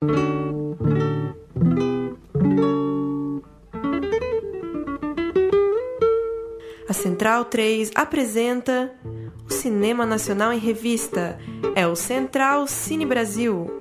A Central 3 apresenta o Cinema Nacional em Revista. É o Central Cine Brasil.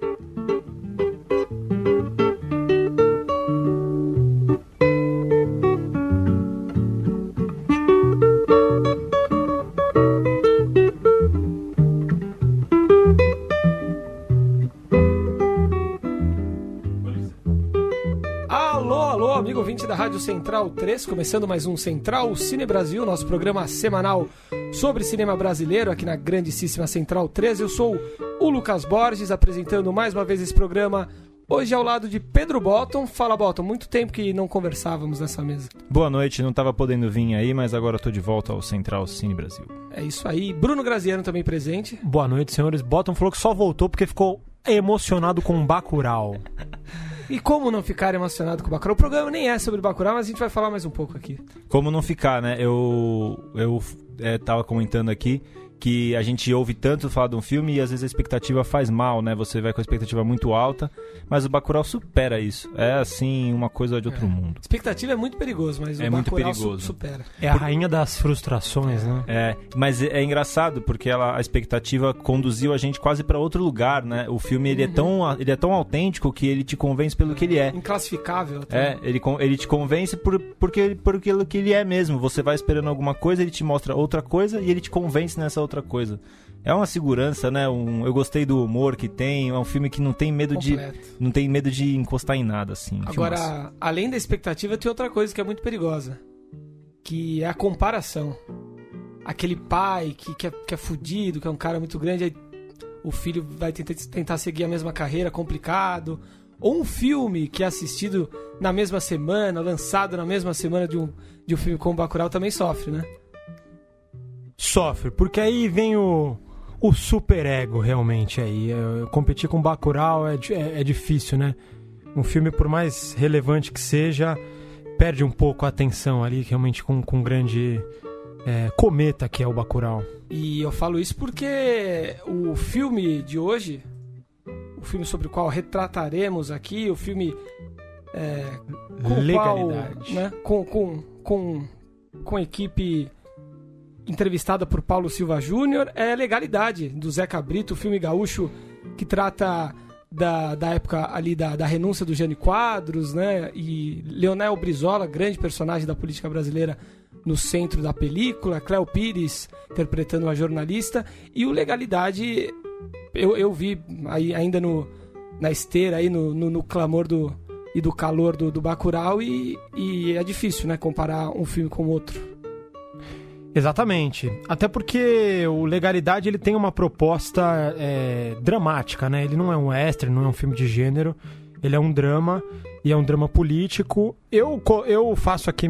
Amigo ouvinte da Rádio Central 3, começando mais um Central Cine Brasil, nosso programa semanal sobre cinema brasileiro aqui na grandíssima Central 3. Eu sou o Lucas Borges, apresentando mais uma vez esse programa, hoje ao lado de Pedro Botton. Fala, Botton, muito tempo que não conversávamos nessa mesa. Boa noite, não estava podendo vir aí, mas agora estou de volta ao Central Cine Brasil. É isso aí, Bruno Graziano também presente. Boa noite, senhores. Botton falou que só voltou porque ficou emocionado com Bacurau. E como não ficar emocionado com o Bacurau? O programa nem é sobre Bacurau, mas a gente vai falar mais um pouco aqui. Como não ficar, né? Eu tava comentando aqui que a gente ouve tanto falar de um filme e às vezes a expectativa faz mal, né? Você vai com a expectativa muito alta, mas o Bacurau supera isso. É, assim, uma coisa de outro mundo. Expectativa é muito perigoso, mas o Bacurau supera. É a rainha das frustrações, né? É, mas é engraçado porque a expectativa conduziu a gente quase para outro lugar, né? O filme ele é tão autêntico que ele te convence pelo que ele é. Inclassificável. Até. Ele te convence por aquilo que ele é mesmo. Você vai esperando alguma coisa, ele te mostra outra coisa e ele te convence nessa outra coisa. É uma segurança, né? Eu gostei do humor que tem. É um filme que não tem medo de encostar em nada, assim. Agora, além da expectativa, tem outra coisa que é muito perigosa, que é a comparação. Aquele pai que é fudido, que é um cara muito grande, aí o filho vai tentar seguir a mesma carreira, complicado. Ou um filme que é assistido na mesma semana, lançado na mesma semana de um filme como Bacurau, também sofre, né? Sofre, porque aí vem o superego realmente aí. Competir com Bacurau é difícil, né? Um filme, por mais relevante que seja, perde um pouco a atenção ali, realmente com um grande cometa que é o Bacurau. E eu falo isso porque o filme de hoje, o filme sobre o qual retrataremos aqui, o filme com Legalidade, né, com equipe entrevistada por Paulo Silva Júnior, é Legalidade, do Zeca Brito, o filme gaúcho que trata da época ali da renúncia do Jânio Quadros, né? E Leonel Brizola, grande personagem da política brasileira, no centro da película, Cléo Pires interpretando uma jornalista, e o Legalidade eu vi aí, ainda na esteira, aí no clamor do calor do Bacurau, e é difícil, né, comparar um filme com outro. Exatamente, até porque o Legalidade ele tem uma proposta dramática, né? Ele não é um western, não é um filme de gênero, ele é um drama, e é um drama político. Eu faço aqui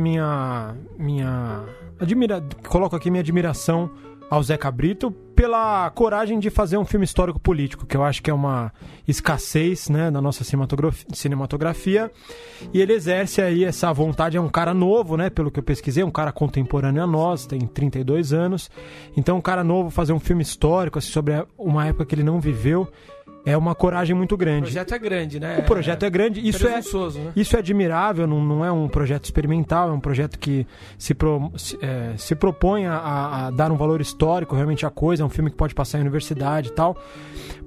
coloco aqui minha admiração ao Zeca Brito pela coragem de fazer um filme histórico-político, que eu acho que é uma escassez, né, na nossa cinematografia, e ele exerce aí essa vontade. É um cara novo, né, pelo que eu pesquisei, um cara contemporâneo a nós, tem 32 anos, então um cara novo fazer um filme histórico assim, sobre uma época que ele não viveu, é uma coragem muito grande. O projeto é grande, né? O projeto é grande. Isso né? Isso é admirável, não é um projeto experimental, é um projeto que se propõe a dar um valor histórico realmente à coisa. É um filme que pode passar em universidade e tal.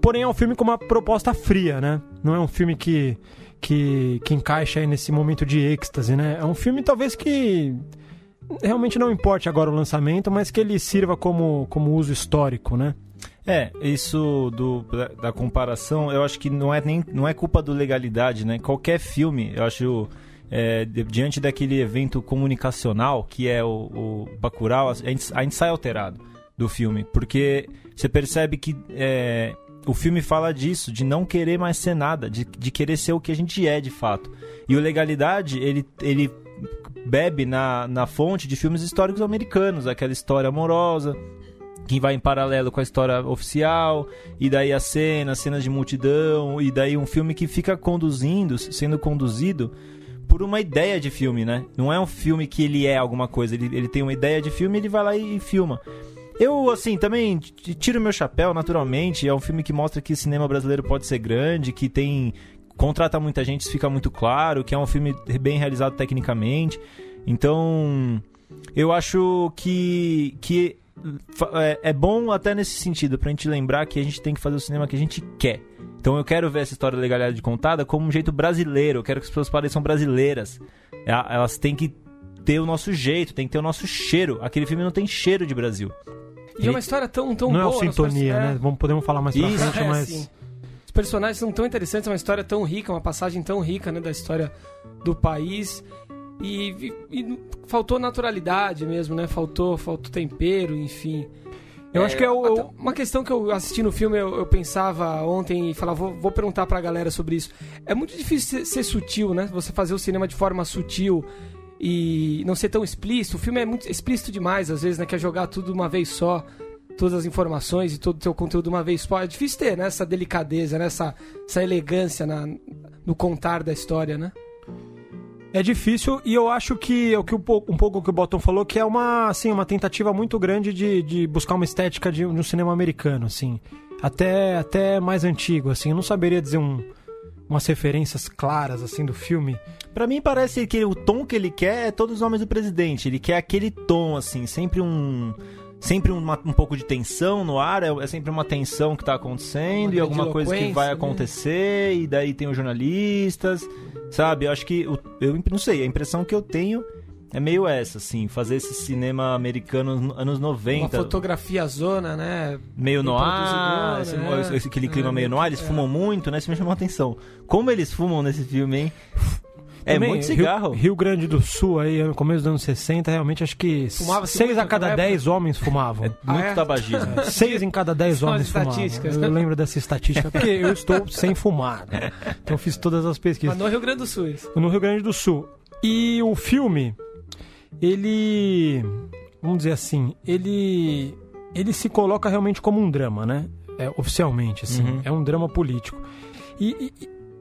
Porém, é um filme com uma proposta fria, né? Não é um filme que encaixa aí nesse momento de êxtase, né? É um filme talvez que realmente não importe agora o lançamento, mas que ele sirva como uso histórico, né? Isso da comparação, eu acho que não é culpa do Legalidade, né? Qualquer filme, eu acho, diante daquele evento comunicacional que é o Bacurau, a gente sai alterado do filme, porque você percebe que o filme fala disso, de não querer mais ser nada, de querer ser o que a gente é de fato. E o Legalidade, ele bebe na fonte de filmes históricos americanos, aquela história amorosa que vai em paralelo com a história oficial, e daí as cenas de multidão, e daí um filme que fica sendo conduzido por uma ideia de filme, né? Não é um filme que ele é alguma coisa, ele tem uma ideia de filme e ele vai lá e filma. Eu, assim, também tiro meu chapéu, naturalmente. É um filme que mostra que o cinema brasileiro pode ser grande, que tem contrata muita gente, isso fica muito claro, que é um filme bem realizado tecnicamente. Então, eu acho que é bom até nesse sentido, pra gente lembrar que a gente tem que fazer o cinema que a gente quer. Então eu quero ver essa história da legalidade contada como um jeito brasileiro, eu quero que as pessoas pareçam brasileiras. Elas têm que ter o nosso jeito, tem que ter o nosso cheiro. Aquele filme não tem cheiro de Brasil. E é uma história tão não boa. Não é o Sintonia, né? Podemos falar mais pra frente, mas... Assim, os personagens são tão interessantes, é uma história tão rica, uma passagem tão rica, né, da história do país. E faltou naturalidade mesmo, né? Faltou tempero, enfim. Eu acho que uma questão que eu assisti no filme, eu pensava ontem e falava, vou perguntar pra galera sobre isso. É muito difícil ser sutil, né? Você fazer o cinema de forma sutil e não ser tão explícito. O filme é muito explícito demais, às vezes, né? Quer jogar tudo de uma vez só, todas as informações e todo o teu conteúdo de uma vez só. É difícil ter, né? Essa delicadeza, né? Essa elegância no contar da história, né? É difícil, e eu acho que um pouco o que o Bottom falou, que é uma tentativa muito grande de buscar uma estética de um cinema americano, assim. Até mais antigo, assim. Eu não saberia dizer umas referências claras, assim, do filme. Pra mim parece que o tom que ele quer é Todos os Homens do Presidente. Ele quer aquele tom, assim, sempre um pouco de tensão no ar, é sempre uma tensão que tá acontecendo e alguma coisa que vai acontecer, e daí tem os jornalistas, sabe? Eu acho que, eu não sei, a impressão que eu tenho é meio essa, assim, fazer esse cinema americano anos 90. Uma fotografia zona, né? Meio noir, aquele clima meio noir, eles fumam muito, né? Isso me chamou a atenção. Como eles fumam nesse filme, hein? Também, muito cigarro. Rio Grande do Sul, aí, no começo dos anos 60, realmente acho que 6 a cada 10 homens fumavam. Muito tabagismo. 6 em cada 10 homens fumavam. Eu lembro dessa estatística, porque eu estou sem fumar, né? Então eu fiz todas as pesquisas. Mas no Rio Grande do Sul, isso. No Rio Grande do Sul. E o filme, ele... Vamos dizer assim, ele se coloca realmente como um drama, né? Oficialmente, assim. É um drama político.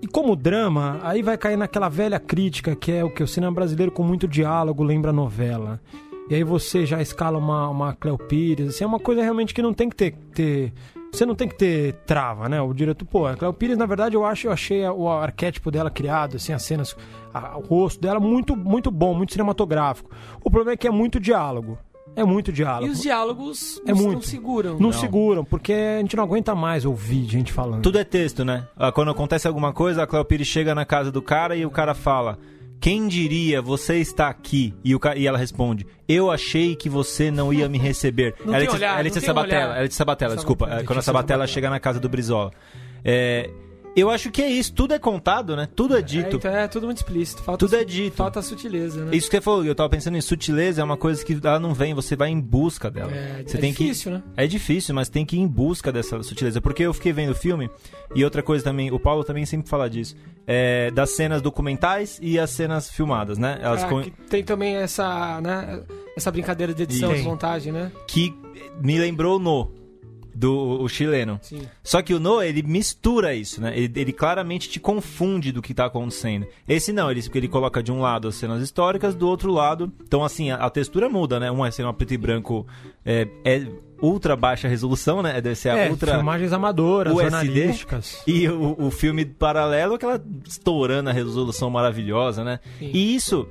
E como drama, aí vai cair naquela velha crítica que é o que o cinema brasileiro com muito diálogo lembra novela. E aí você já escala uma Cleo Pires, assim, é uma coisa realmente que não tem que ter... Você não tem que ter trava, né? O diretor, a Cleo Pires, na verdade, eu achei o arquétipo dela criado, assim, as cenas, o rosto dela muito, muito bom, muito cinematográfico. O problema é que é muito diálogo. É muito diálogo. E os diálogos não seguram. Não seguram, porque a gente não aguenta mais ouvir gente falando. Tudo é texto, né? Quando acontece alguma coisa, a Cleo Pires chega na casa do cara e o cara fala: quem diria, você está aqui? E ela responde: eu achei que você não ia me receber. Letícia Sabatella, desculpa. Quando a Sabatella chega na casa do Brizola. Eu acho que é isso, tudo é contado, né? Tudo é dito. Então é tudo muito explícito. Tudo é dito. Falta a sutileza, né? Isso que você falou, eu tava pensando em sutileza, é uma coisa que ela não vem, você vai em busca dela. Você tem difícil, né? É difícil, mas tem que ir em busca dessa sutileza. Porque eu fiquei vendo o filme, e outra coisa também, o Paulo também sempre fala disso, das cenas documentais e as cenas filmadas, né? Que tem também essa brincadeira de edição, de montagem, né? Que me lembrou o chileno. Sim. Só que o No, ele mistura isso, né? Ele claramente te confunde do que tá acontecendo. Esse não, ele coloca de um lado as cenas históricas, do outro lado... Então, assim, a textura muda, né? Uma cena preto e branco ultra baixa resolução, né? Deve ser ultra... filmagens amadoras, USD, jornalísticas. E o filme paralelo, aquela estourando a resolução maravilhosa, né? Sim. E isso...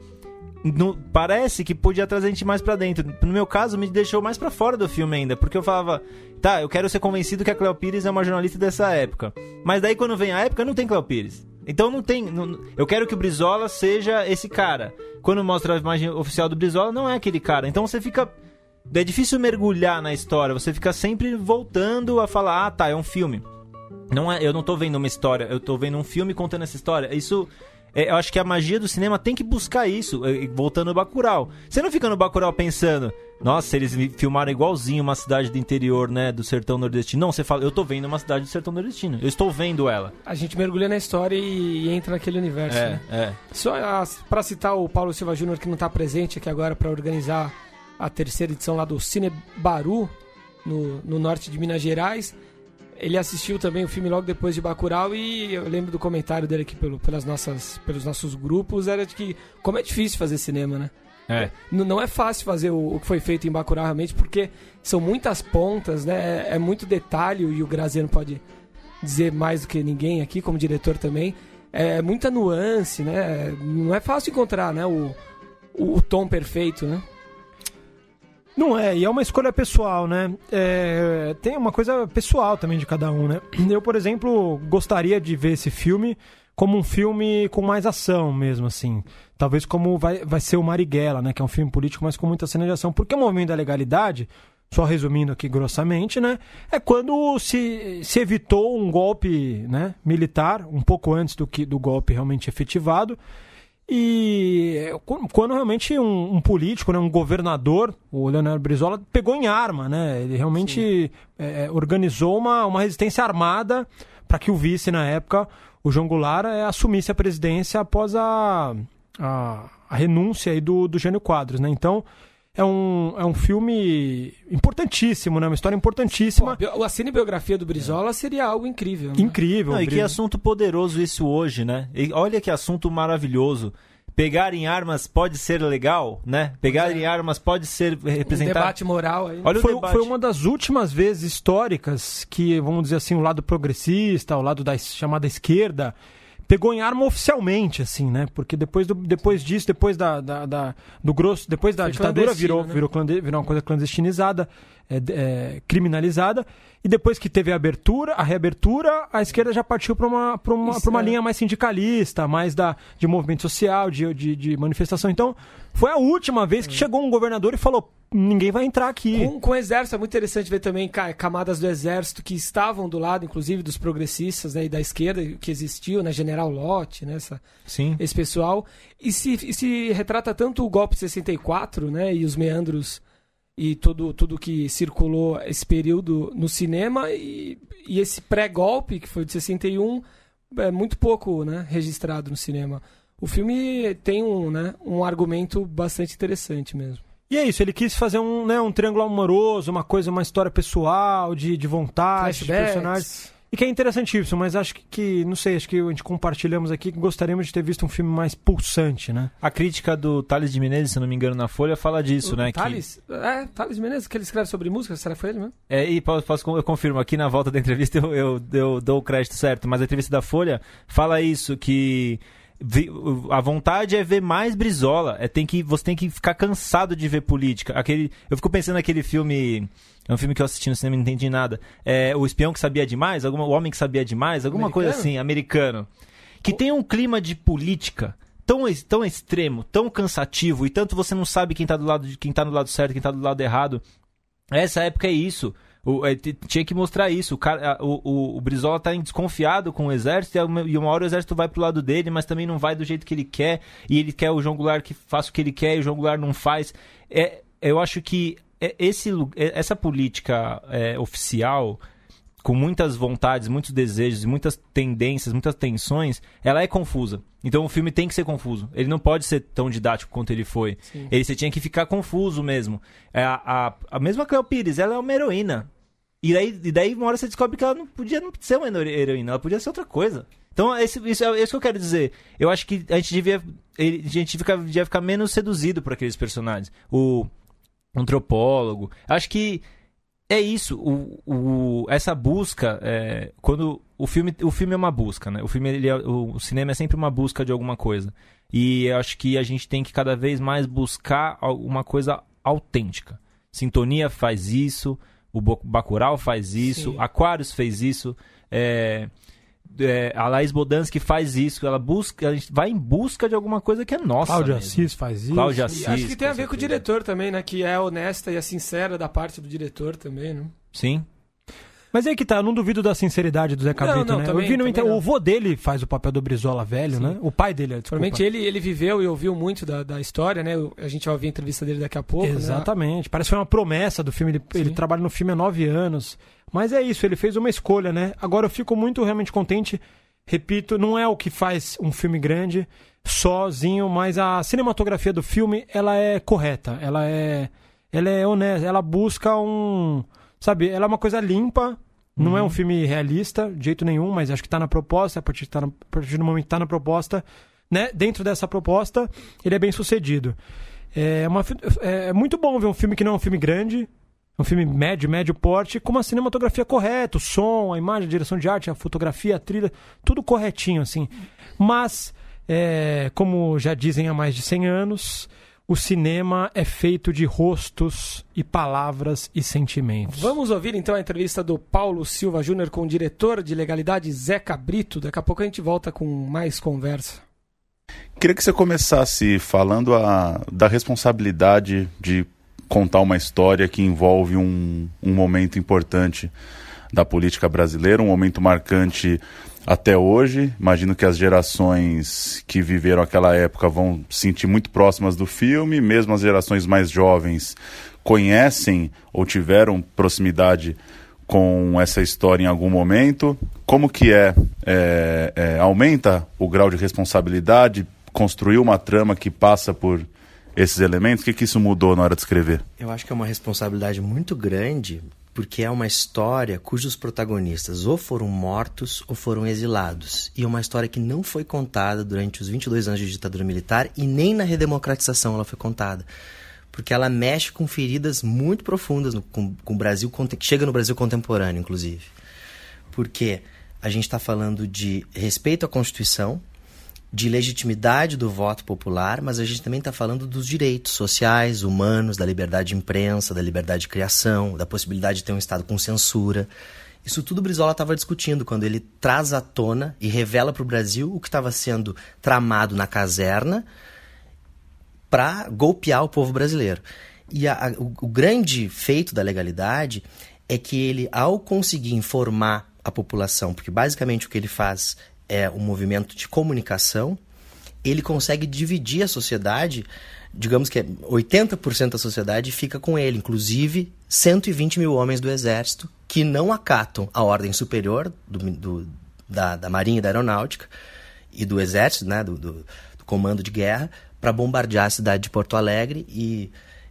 parece que podia trazer a gente mais pra dentro. No meu caso, me deixou mais pra fora do filme ainda, porque eu falava, tá, eu quero ser convencido que a Cleo Pires é uma jornalista dessa época, mas daí quando vem a época não tem Cleo Pires, então eu quero que o Brizola seja esse cara. Quando mostra a imagem oficial do Brizola, não é aquele cara, então você fica... É difícil mergulhar na história, você fica sempre voltando a falar, tá, é um filme, eu não tô vendo uma história, eu tô vendo um filme contando essa história. Isso... eu acho que a magia do cinema tem que buscar isso, voltando no Bacurau. Você não fica no Bacurau pensando, nossa, eles filmaram igualzinho uma cidade do interior, né, do sertão nordestino. Não, você fala, eu tô vendo uma cidade do sertão nordestino, eu estou vendo ela. A gente mergulha na história e entra naquele universo, né? Só pra citar o Paulo Silva Júnior, que não tá presente aqui agora pra organizar a terceira edição lá do Cine Baru, no norte de Minas Gerais. Ele assistiu também o filme logo depois de Bacurau e eu lembro do comentário dele aqui pelos nossos grupos, era de que como é difícil fazer cinema, né? Não é fácil fazer o que foi feito em Bacurau realmente, porque são muitas pontas, né? É muito detalhe, e o Graziano pode dizer mais do que ninguém aqui, como diretor também. é muita nuance, né? Não é fácil encontrar, né, o tom perfeito, né? Não é, e é uma escolha pessoal, né? Tem uma coisa pessoal também de cada um, né? Eu, por exemplo, gostaria de ver esse filme como um filme com mais ação mesmo, assim. Talvez como vai ser o Marighella, né? Que é um filme político, mas com muita cena de ação. Porque o movimento da legalidade, só resumindo aqui grossamente, né? É quando se evitou um golpe, né, militar, um pouco antes do golpe realmente efetivado. E quando realmente um político, né, um governador, o Leonardo Brizola, pegou em arma, né? Ele realmente organizou uma resistência armada para que o vice, na época, o João Goulart, assumisse a presidência após a renúncia aí do Jânio Quadros, né? Então, é um filme importantíssimo, né? Uma história importantíssima. Pô, a cinebiografia do Brizola seria algo incrível, né? Incrível. Não, e que assunto poderoso isso hoje, né? E olha que assunto maravilhoso. Pegar em armas pode ser legal, né? Pegar em armas pode ser representar... Um debate moral aí. Olha Foi uma das últimas vezes históricas que, vamos dizer assim, o lado progressista, o lado da chamada esquerda, pegou em arma oficialmente, assim, né? Porque depois disso, depois do grosso, depois da ditadura virou uma coisa clandestinizada, criminalizada, e depois que teve a reabertura, a esquerda já partiu para uma linha mais sindicalista, mais de movimento social, de manifestação. Então, foi a última vez que chegou um governador e falou: ninguém vai entrar aqui. Com o exército, é muito interessante ver também camadas do exército que estavam do lado, inclusive, dos progressistas, né, e da esquerda que existiu, né, General Lott, né, esse pessoal. E se retrata tanto o golpe de 64, né, e os meandros e tudo que circulou esse período no cinema, e esse pré-golpe, que foi de 61, é muito pouco, né, registrado no cinema. O filme tem um argumento bastante interessante mesmo. E é isso, ele quis fazer um triângulo amoroso, uma história pessoal, de vontade, de personagens. E que é interessantíssimo, mas acho que não sei, acho que a gente compartilhamos aqui que gostaríamos de ter visto um filme mais pulsante, né? A crítica do Thales de Menezes, se não me engano, na Folha, fala disso, né? Thales? Thales de Menezes, que ele escreve sobre música, será que foi ele mesmo? Eu confirmo, aqui na volta da entrevista eu dou o crédito certo, mas a entrevista da Folha fala isso, que a vontade é ver mais Brizola, você tem que ficar cansado de ver política. Eu fico pensando naquele filme, é um filme que eu assisti no cinema e não entendi nada, O Espião que Sabia Demais, o Homem que Sabia Demais, alguma coisa assim, americano, que tem um clima de política tão extremo, tão cansativo, e tanto você não sabe quem tá do lado certo, quem tá do lado errado. Essa época é isso. Tinha que mostrar isso. O Brizola tá desconfiado com o exército, e uma hora o exército vai pro lado dele, mas também não vai do jeito que ele quer, e ele quer o João Goulart que faça o que ele quer, e o João Goulart não faz. Eu acho que essa política oficial, com muitas vontades, muitos desejos, muitas tendências, muitas tensões, ela é confusa. Então o filme tem que ser confuso. Ele não pode ser tão didático quanto ele foi. Você tinha que ficar confuso mesmo. A mesma Cleo Pires, ela é uma heroína. E daí uma hora você descobre que ela não podia ser uma heroína, ela podia ser outra coisa. Então isso é isso que eu quero dizer. Eu acho que a gente devia ficar menos seduzido por aqueles personagens. O antropólogo. Acho que é isso, essa busca, quando o filme é uma busca, né? O cinema é sempre uma busca de alguma coisa. E eu acho que a gente tem que cada vez mais buscar uma coisa autêntica. Sintonia faz isso, o Bacurau faz isso, Aquarius fez isso, a Laís Bodansky faz isso, a gente vai em busca de alguma coisa que é nossa. Cláudia mesmo. Assis faz isso. Cláudia Assis, acho que tem a ver com o diretor também, né? Que é honesta e a sincera da parte do diretor também, né? Sim. Mas aí que tá, eu não duvido da sinceridade do Zé Cabrito, né? Também, o vô dele faz o papel do Brizola velho, né? O pai dele, desculpa. Provavelmente ele viveu e ouviu muito da história, né? A gente vai ouvir a entrevista dele daqui a pouco. Exatamente. Né? Parece que foi uma promessa do filme. Ele trabalha no filme há 9 anos. Mas é isso, ele fez uma escolha, né? Agora eu fico muito realmente contente. Repito, não é o que faz um filme grande sozinho, mas a cinematografia do filme, ela é correta. Ela é honesta. Ela busca sabe, ela é uma coisa limpa. Não é um filme realista, de jeito nenhum, mas acho que está na proposta, a partir do momento que está na proposta, né? Dentro dessa proposta, ele é bem sucedido. É muito bom ver um filme que não é um filme grande, um filme médio porte, com uma cinematografia correta, o som, a imagem, a direção de arte, a fotografia, a trilha, tudo corretinho, assim. Mas, como já dizem há mais de 100 anos, o cinema é feito de rostos e palavras e sentimentos. Vamos ouvir então a entrevista do Paulo Silva Júnior com o diretor de legalidade Zeca Brito. Daqui a pouco a gente volta com mais conversa. Queria que você começasse falando da responsabilidade de contar uma história que envolve um momento importante da política brasileira, um momento marcante até hoje. Imagino que as gerações que viveram aquela época vão se sentir muito próximas do filme, mesmo as gerações mais jovens conhecem ou tiveram proximidade com essa história em algum momento. Como que aumenta o grau de responsabilidade, construir uma trama que passa por esses elementos? O que isso mudou na hora de escrever? Eu acho que é uma responsabilidade muito grande, porque é uma história cujos protagonistas ou foram mortos ou foram exilados. E é uma história que não foi contada durante os 22 anos de ditadura militar e nem na redemocratização ela foi contada. Porque ela mexe com feridas muito profundas com o Brasil, que chega no Brasil contemporâneo, inclusive. Porque a gente está falando de respeito à Constituição, de legitimidade do voto popular, mas a gente também está falando dos direitos sociais, humanos, da liberdade de imprensa, da liberdade de criação, da possibilidade de ter um Estado com censura. Isso tudo o Brizola estava discutindo quando ele traz à tona e revela para o Brasil o que estava sendo tramado na caserna para golpear o povo brasileiro. E o grande feito da legalidade é que ele, ao conseguir informar a população, porque basicamente o que ele faz é um movimento de comunicação, ele consegue dividir a sociedade, digamos que 80% da sociedade fica com ele, inclusive 120 mil homens do Exército que não acatam a ordem superior da Marinha e da Aeronáutica e do Exército, né, do Comando de Guerra, para bombardear a cidade de Porto Alegre, e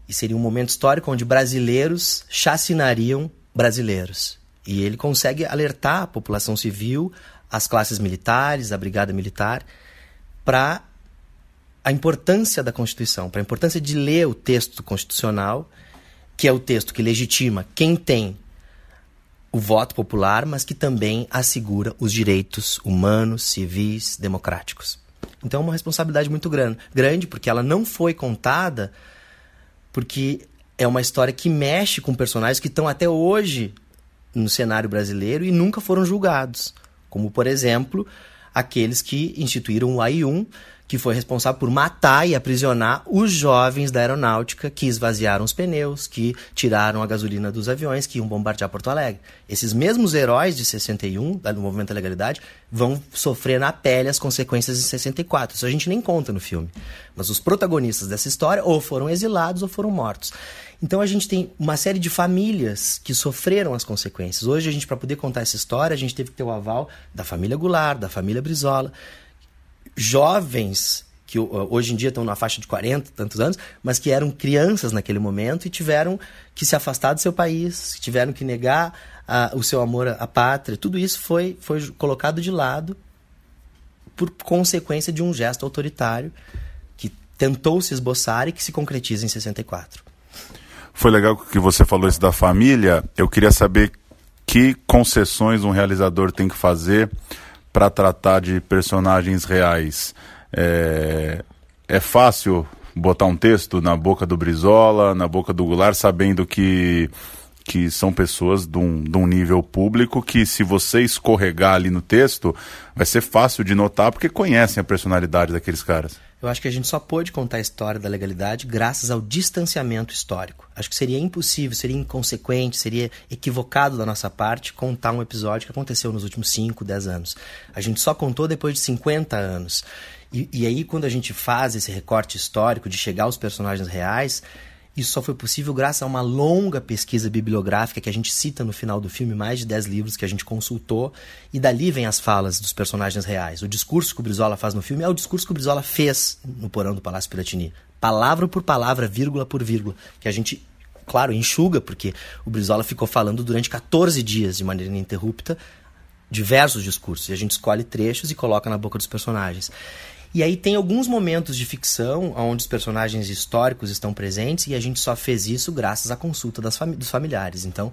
seria um momento histórico onde brasileiros chacinariam brasileiros. E ele consegue alertar a população civil, as classes militares, a brigada militar, para a importância da Constituição, para a importância de ler o texto constitucional, que é o texto que legitima quem tem o voto popular, mas que também assegura os direitos humanos, civis, democráticos. Então é uma responsabilidade muito grande, porque ela não foi contada, porque é uma história que mexe com personagens que estão até hoje no cenário brasileiro e nunca foram julgados. Como, por exemplo, aqueles que instituíram o AI-1, que foi responsável por matar e aprisionar os jovens da aeronáutica que esvaziaram os pneus, que tiraram a gasolina dos aviões que iam bombardear Porto Alegre. Esses mesmos heróis de 61, do Movimento da Legalidade, vão sofrer na pele as consequências de 64. Isso a gente nem conta no filme. Mas os protagonistas dessa história ou foram exilados ou foram mortos. Então a gente tem uma série de famílias que sofreram as consequências. Hoje a gente, para poder contar essa história, a gente teve que ter o aval da família Goulart, da família Brizola, jovens que hoje em dia estão na faixa de 40 e tantos anos, mas que eram crianças naquele momento e tiveram que se afastar do seu país, tiveram que negar o seu amor à pátria. Tudo isso foi colocado de lado por consequência de um gesto autoritário que tentou se esboçar e que se concretiza em 64. Foi legal que você falou isso da família. Eu queria saber que concessões um realizador tem que fazer para tratar de personagens reais. É fácil botar um texto na boca do Brizola, na boca do Goulart, sabendo que são pessoas de um nível público que, se você escorregar ali no texto, vai ser fácil de notar porque conhecem a personalidade daqueles caras? Eu acho que a gente só pôde contar a história da legalidade graças ao distanciamento histórico. Acho que seria impossível, seria inconsequente, seria equivocado da nossa parte contar um episódio que aconteceu nos últimos 5, 10 anos. A gente só contou depois de 50 anos. E aí, quando a gente faz esse recorte histórico de chegar aos personagens reais, isso só foi possível graças a uma longa pesquisa bibliográfica que a gente cita no final do filme, mais de 10 livros que a gente consultou, e dali vem as falas dos personagens reais. O discurso que o Brizola faz no filme é o discurso que o Brizola fez no porão do Palácio Piratini. Palavra por palavra, vírgula por vírgula, que a gente, claro, enxuga, porque o Brizola ficou falando durante 14 dias de maneira ininterrupta diversos discursos, e a gente escolhe trechos e coloca na boca dos personagens. E aí tem alguns momentos de ficção onde os personagens históricos estão presentes e a gente só fez isso graças à consulta dos familiares. Então,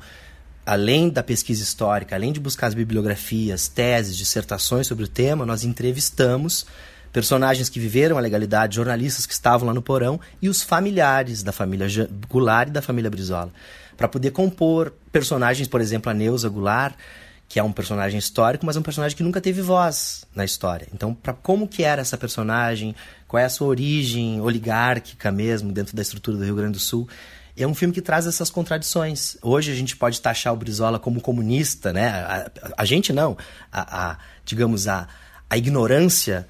além da pesquisa histórica, além de buscar as bibliografias, teses, dissertações sobre o tema, nós entrevistamos personagens que viveram a legalidade, jornalistas que estavam lá no porão e os familiares da família Goulart e da família Brizola, para poder compor personagens, por exemplo, a Neuza Goulart, que é um personagem histórico, mas é um personagem que nunca teve voz na história. Então, como que era essa personagem, qual é a sua origem oligárquica mesmo, dentro da estrutura do Rio Grande do Sul. É um filme que traz essas contradições. Hoje a gente pode taxar o Brizola como comunista, né? A gente não. Digamos, a ignorância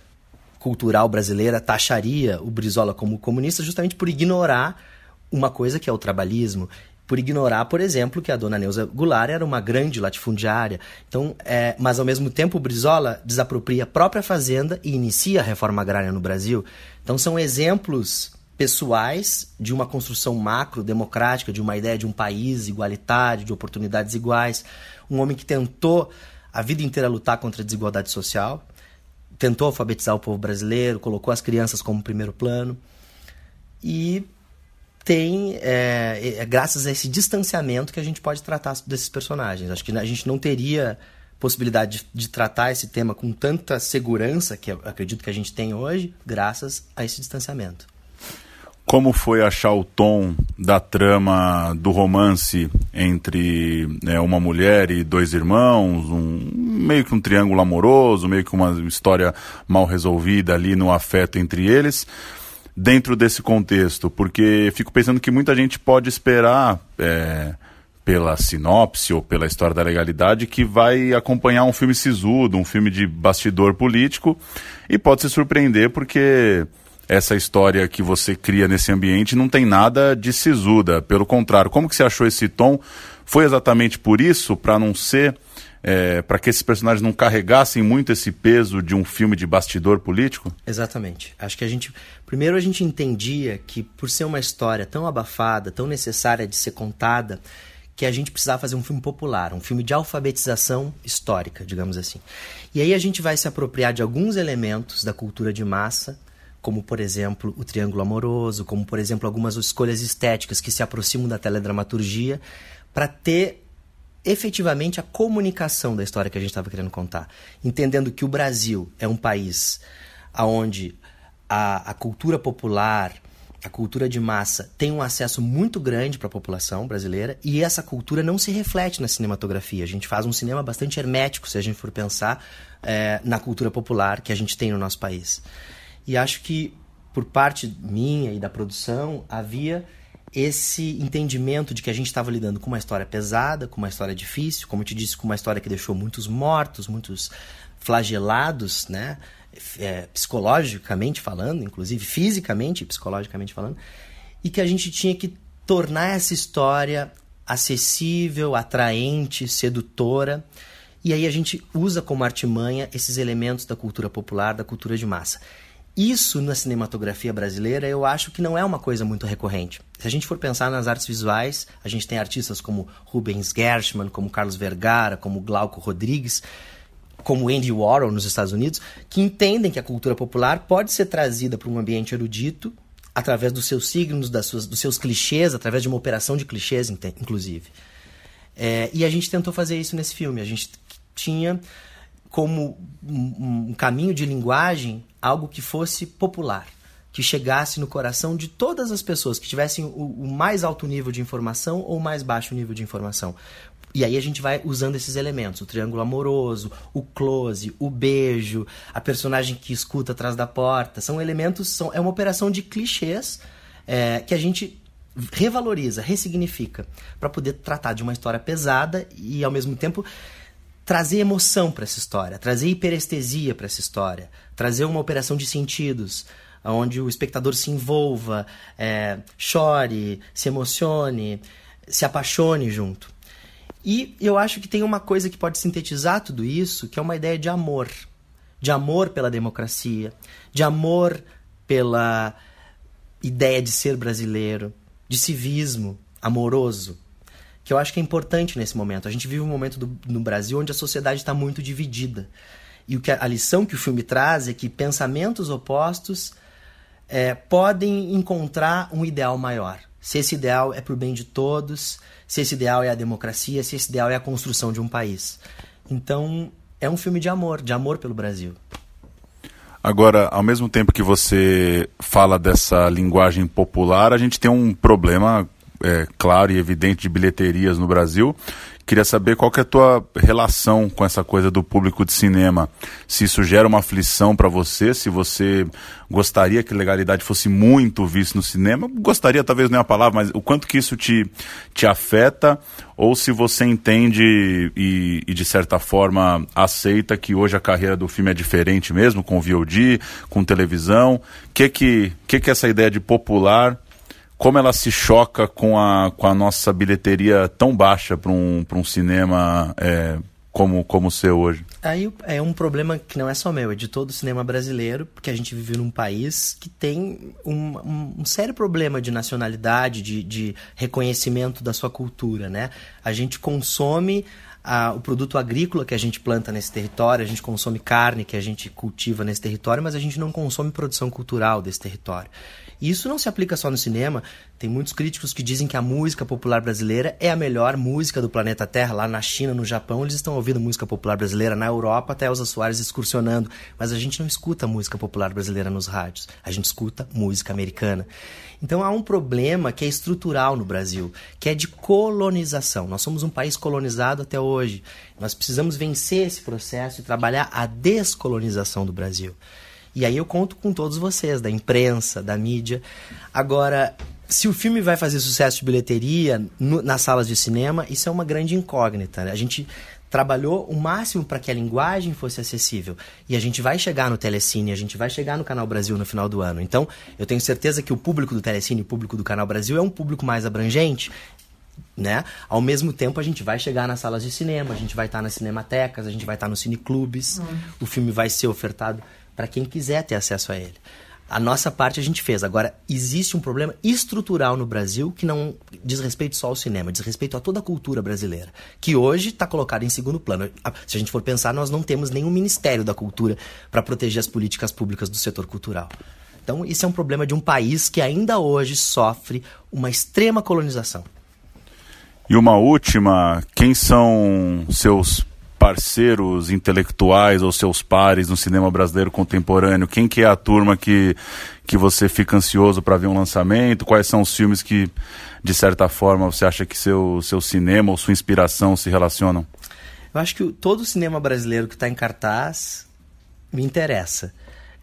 cultural brasileira taxaria o Brizola como comunista justamente por ignorar uma coisa que é o trabalhismo. Por ignorar, por exemplo, que a dona Neuza Goulart era uma grande latifundiária. Então, mas, ao mesmo tempo, o Brizola desapropria a própria fazenda e inicia a reforma agrária no Brasil. Então, são exemplos pessoais de uma construção macro, democrática, de uma ideia de um país igualitário, de oportunidades iguais. Um homem que tentou a vida inteira lutar contra a desigualdade social, tentou alfabetizar o povo brasileiro, colocou as crianças como primeiro plano. E tem, graças a esse distanciamento que a gente pode tratar desses personagens. Acho que a gente não teria possibilidade de tratar esse tema com tanta segurança, que eu acredito que a gente tem hoje, graças a esse distanciamento. Como foi achar o tom da trama do romance entre uma mulher e dois irmãos, meio que um triângulo amoroso, meio que uma história mal resolvida ali no afeto entre eles, dentro desse contexto? Porque fico pensando que muita gente pode esperar, pela sinopse ou pela história da legalidade, que vai acompanhar um filme sisudo, um filme de bastidor político, e pode se surpreender porque essa história que você cria nesse ambiente não tem nada de sisuda. Pelo contrário, como que você achou esse tom? Foi exatamente por isso, para não ser, para que esses personagens não carregassem muito esse peso de um filme de bastidor político? Exatamente. Acho que primeiro a gente entendia que, por ser uma história tão abafada, tão necessária de ser contada, que a gente precisava fazer um filme popular, um filme de alfabetização histórica, digamos assim. E aí a gente vai se apropriar de alguns elementos da cultura de massa, como, por exemplo, o triângulo amoroso, como, por exemplo, algumas escolhas estéticas que se aproximam da teledramaturgia, para ter efetivamente a comunicação da história que a gente estava querendo contar. Entendendo que o Brasil é um país onde a cultura popular, a cultura de massa, tem um acesso muito grande para a população brasileira, e essa cultura não se reflete na cinematografia. A gente faz um cinema bastante hermético, se a gente for pensar na cultura popular que a gente tem no nosso país. E acho que, por parte minha e da produção, havia esse entendimento de que a gente estava lidando com uma história pesada, com uma história difícil, como eu te disse, com uma história que deixou muitos mortos, muitos flagelados, né? Psicologicamente falando, inclusive fisicamente e psicologicamente falando, e que a gente tinha que tornar essa história acessível, atraente, sedutora. E aí a gente usa como artimanha esses elementos da cultura popular, da cultura de massa. Isso na cinematografia brasileira eu acho que não é uma coisa muito recorrente. Se a gente for pensar nas artes visuais, a gente tem artistas como Rubens Gershman, como Carlos Vergara, como Glauco Rodrigues, como Andy Warhol nos Estados Unidos, que entendem que a cultura popular pode ser trazida para um ambiente erudito através dos seus signos, dos seus clichês, através de uma operação de clichês, inclusive. E a gente tentou fazer isso nesse filme. A gente tinha como um caminho de linguagem algo que fosse popular, que chegasse no coração de todas as pessoas, que tivessem o mais alto nível de informação ou o mais baixo nível de informação. E aí a gente vai usando esses elementos, o triângulo amoroso, o close, o beijo, a personagem que escuta atrás da porta. São elementos, é uma operação de clichês que a gente revaloriza, ressignifica, para poder tratar de uma história pesada e, ao mesmo tempo, trazer emoção para essa história, trazer hiperestesia para essa história, trazer uma operação de sentidos, onde o espectador se envolva, chore, se emocione, se apaixone junto. E eu acho que tem uma coisa que pode sintetizar tudo isso, que é uma ideia de amor pela democracia, de amor pela ideia de ser brasileiro, de civismo amoroso, que eu acho que é importante nesse momento. A gente vive um momento no Brasil onde a sociedade está muito dividida. E a lição que o filme traz é que pensamentos opostos podem encontrar um ideal maior. Se esse ideal é para o bem de todos, se esse ideal é a democracia, se esse ideal é a construção de um país. Então, é um filme de amor pelo Brasil. Agora, ao mesmo tempo que você fala dessa linguagem popular, a gente tem um problema claro e evidente de bilheterias no Brasil. Queria saber qual que é a tua relação com essa coisa do público de cinema. Se isso gera uma aflição para você, se você gostaria que Legalidade fosse muito visto no cinema. Gostaria, talvez não é a palavra, mas o quanto que isso te afeta, ou se você entende e de certa forma aceita que hoje a carreira do filme é diferente mesmo, com VOD, com televisão. Que essa ideia de popular, como ela se choca com a nossa bilheteria tão baixa para um cinema como o seu hoje? Aí é um problema que não é só meu, é de todo o cinema brasileiro, porque a gente vive num país que tem um sério problema de nacionalidade, de reconhecimento da sua cultura, né? A gente consome o produto agrícola que a gente planta nesse território, a gente consome carne que a gente cultiva nesse território, mas a gente não consome produção cultural desse território. E isso não se aplica só no cinema. Tem muitos críticos que dizem que a música popular brasileira é a melhor música do planeta Terra. Lá na China, no Japão, eles estão ouvindo música popular brasileira. Na Europa, até Elza Soares excursionando. Mas a gente não escuta música popular brasileira nos rádios. A gente escuta música americana. Então há um problema que é estrutural no Brasil, que é de colonização. Nós somos um país colonizado até hoje. Nós precisamos vencer esse processo e trabalhar a descolonização do Brasil. E aí eu conto com todos vocês, da imprensa, da mídia. Agora, se o filme vai fazer sucesso de bilheteria nas salas de cinema, isso é uma grande incógnita, né? A gente trabalhou o máximo para que a linguagem fosse acessível. E a gente vai chegar no Telecine, a gente vai chegar no Canal Brasil no final do ano. Então, eu tenho certeza que o público do Telecine, o público do Canal Brasil é um público mais abrangente, né? Ao mesmo tempo, a gente vai chegar nas salas de cinema, a gente vai estar nas cinematecas, a gente vai estar nos cineclubes. O filme vai ser ofertado para quem quiser ter acesso a ele. A nossa parte a gente fez. Agora, existe um problema estrutural no Brasil que não diz respeito só ao cinema, diz respeito a toda a cultura brasileira, que hoje está colocada em segundo plano. Se a gente for pensar, nós não temos nenhum Ministério da Cultura para proteger as políticas públicas do setor cultural. Então, isso é um problema de um país que ainda hoje sofre uma extrema colonização. E uma última, quem são seus parceiros intelectuais ou seus pares no cinema brasileiro contemporâneo? Quem que é a turma que você fica ansioso para ver um lançamento? Quais são os filmes que, de certa forma, você acha que seu cinema ou sua inspiração se relacionam? Eu acho que todo o cinema brasileiro que está em cartaz me interessa.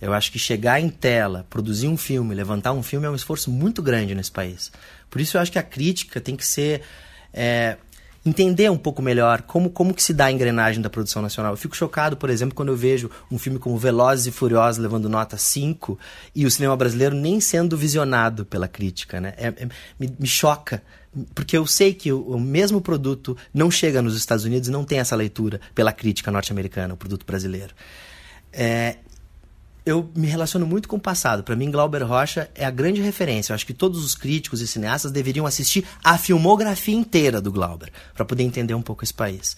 Eu acho que chegar em tela, produzir um filme, levantar um filme é um esforço muito grande nesse país. Por isso eu acho que a crítica tem que ser... entender um pouco melhor como que se dá a engrenagem da produção nacional. Eu fico chocado, por exemplo, quando eu vejo um filme como Velozes e Furiosos levando nota 5 e o cinema brasileiro nem sendo visionado pela crítica, né? Me choca, porque eu sei que o mesmo produto não chega nos Estados Unidos e não tem essa leitura pela crítica norte-americana, o produto brasileiro. Eu me relaciono muito com o passado. Para mim, Glauber Rocha é a grande referência. Eu acho que todos os críticos e cineastas deveriam assistir a filmografia inteira do Glauber, para poder entender um pouco esse país.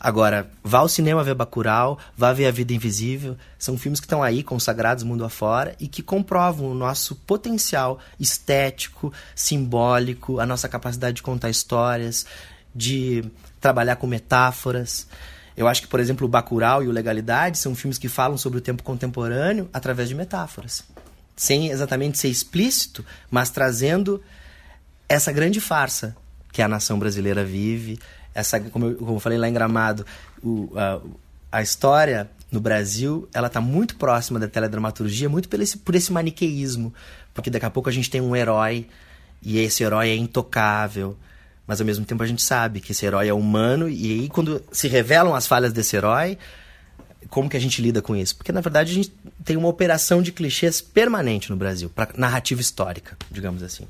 Agora, vá ao cinema ver Bacurau, vá ver A Vida Invisível. São filmes que estão aí, consagrados mundo afora, e que comprovam o nosso potencial estético, simbólico, a nossa capacidade de contar histórias, de trabalhar com metáforas. Eu acho que, por exemplo, o Bacurau e o Legalidade são filmes que falam sobre o tempo contemporâneo através de metáforas. Sem exatamente ser explícito, mas trazendo essa grande farsa que a nação brasileira vive. Como eu falei lá em Gramado, a história no Brasil ela está muito próxima da teledramaturgia, muito por esse maniqueísmo. Porque daqui a pouco a gente tem um herói e esse herói é intocável. Mas, ao mesmo tempo, a gente sabe que esse herói é humano. E aí, quando se revelam as falhas desse herói, como que a gente lida com isso? Porque, na verdade, a gente tem uma operação de clichês permanente no Brasil, para narrativa histórica, digamos assim.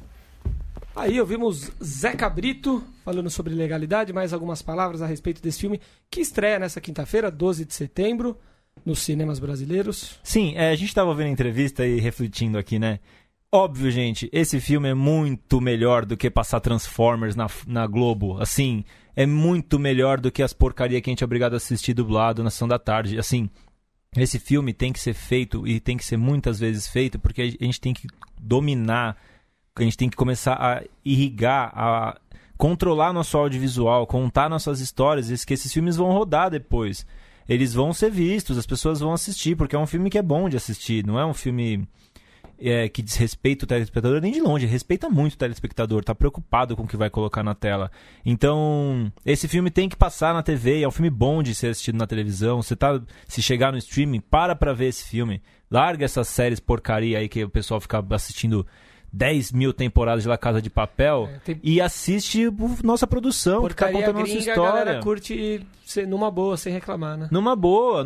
Aí ouvimos Zé Cabrito falando sobre Legalidade, mais algumas palavras a respeito desse filme, que estreia nessa quinta-feira, 12 de setembro, nos cinemas brasileiros. Sim, a gente estava vendo a entrevista e refletindo aqui, né? Óbvio, gente, esse filme é muito melhor do que passar Transformers na Globo. Assim, é muito melhor do que as porcarias que a gente é obrigado a assistir dublado na sessão da tarde. Assim, Esse filme tem que ser feito e tem que ser muitas vezes feito porque a gente tem que dominar, a gente tem que começar a irrigar, a controlar nosso audiovisual, contar nossas histórias, que esses filmes vão rodar depois. Eles vão ser vistos, as pessoas vão assistir, porque é um filme que é bom de assistir, não é um filme que desrespeita o telespectador nem de longe, respeita muito o telespectador, tá preocupado com o que vai colocar na tela. Então, esse filme tem que passar na TV, é um filme bom de ser assistido na televisão. Se chegar no streaming, para ver esse filme. Larga essas séries porcaria aí que o pessoal fica assistindo 10 mil temporadas de La Casa de Papel e assiste nossa produção, porcaria que tá contando gringa, nossa história. A galera curte numa boa, sem reclamar, né? Numa boa.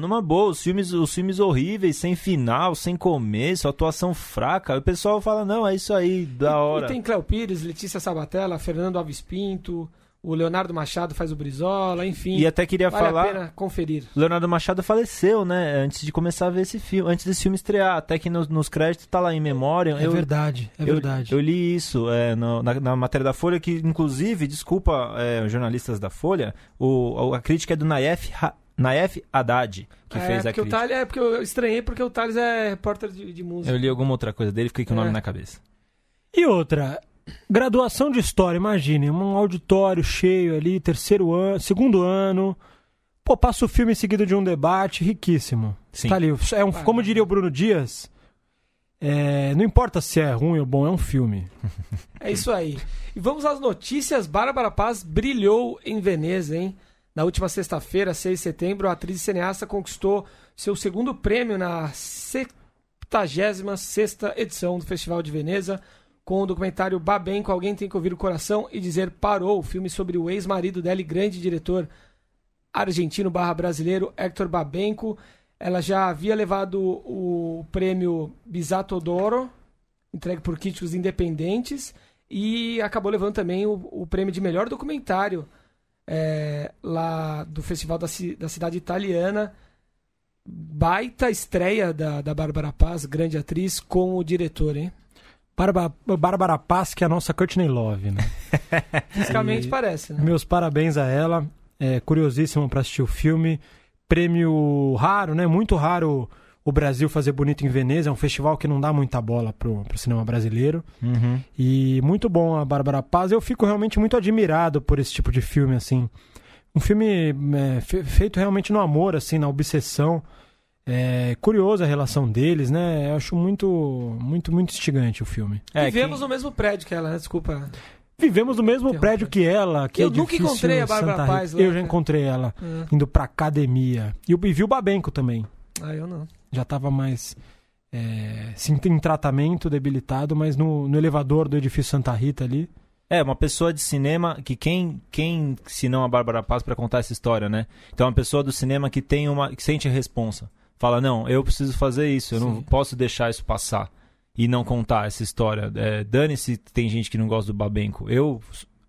Os filmes horríveis, sem final, sem começo, atuação fraca. O pessoal fala, não, é isso aí, da hora. E tem Cléo Pires, Letícia Sabatella, Fernando Alves Pinto, o Leonardo Machado faz o Brizola, enfim. E até queria vale falar... a pena conferir. O Leonardo Machado faleceu, né? Antes de começar a ver esse filme, antes desse filme estrear. Até que nos créditos tá lá em memória. É verdade. Eu li isso na matéria da Folha, que inclusive, desculpa jornalistas da Folha, a crítica é do Naef Haddad, que fez a crítica. Porque eu estranhei, porque o Thales é repórter de música. Eu li alguma outra coisa dele, fiquei com o nome na cabeça. E outra... Graduação de História, imagine, um auditório cheio ali, segundo ano, passa o filme em seguida de um debate, riquíssimo. Sim. Tá ali, como diria o Bruno Dias, não importa se é ruim ou bom, é um filme. É isso aí. E vamos às notícias. Bárbara Paz brilhou em Veneza, hein? Na última sexta-feira, 6 de setembro, a atriz e cineasta conquistou seu segundo prêmio na 76ª edição do Festival de Veneza, com o documentário Babenco, Alguém Tem Que Ouvir o Coração e Dizer Parou, o filme sobre o ex-marido dela e grande diretor argentino/brasileiro Héctor Babenco. Ela já havia levado o prêmio Bisato d'Oro, entregue por críticos independentes, e acabou levando também o prêmio de melhor documentário lá do Festival da Cidade Italiana. Baita estreia da Bárbara Paz, grande atriz, com o diretor, hein? Bárbara Paz, que é a nossa Courtney Love, né? Fisicamente parece, né? Meus parabéns a ela. Curiosíssimo para assistir o filme. Prêmio raro, né? Muito raro o Brasil fazer bonito em Veneza. É um festival que não dá muita bola pro cinema brasileiro. Uhum. E muito bom a Bárbara Paz. Eu fico realmente muito admirado por esse tipo de filme, assim. Um filme feito realmente no amor, assim, na obsessão. É curiosa a relação deles, né? Eu acho muito, muito, muito instigante o filme. Vivemos no mesmo prédio que ela, né? Desculpa. Vivemos no mesmo prédio que ela. Que eu nunca encontrei a Bárbara Paz lá. Eu já encontrei ela indo pra academia. E vi o Babenco também. Eu não. Já tava mais em tratamento, debilitado, mas no elevador do edifício Santa Rita ali. Uma pessoa de cinema que quem se não a Bárbara Paz pra contar essa história, né? Então uma pessoa do cinema que sente a responsa. Fala, não, eu preciso fazer isso, eu não posso deixar isso passar e não contar essa história. Dane-se, tem gente que não gosta do Babenco. Eu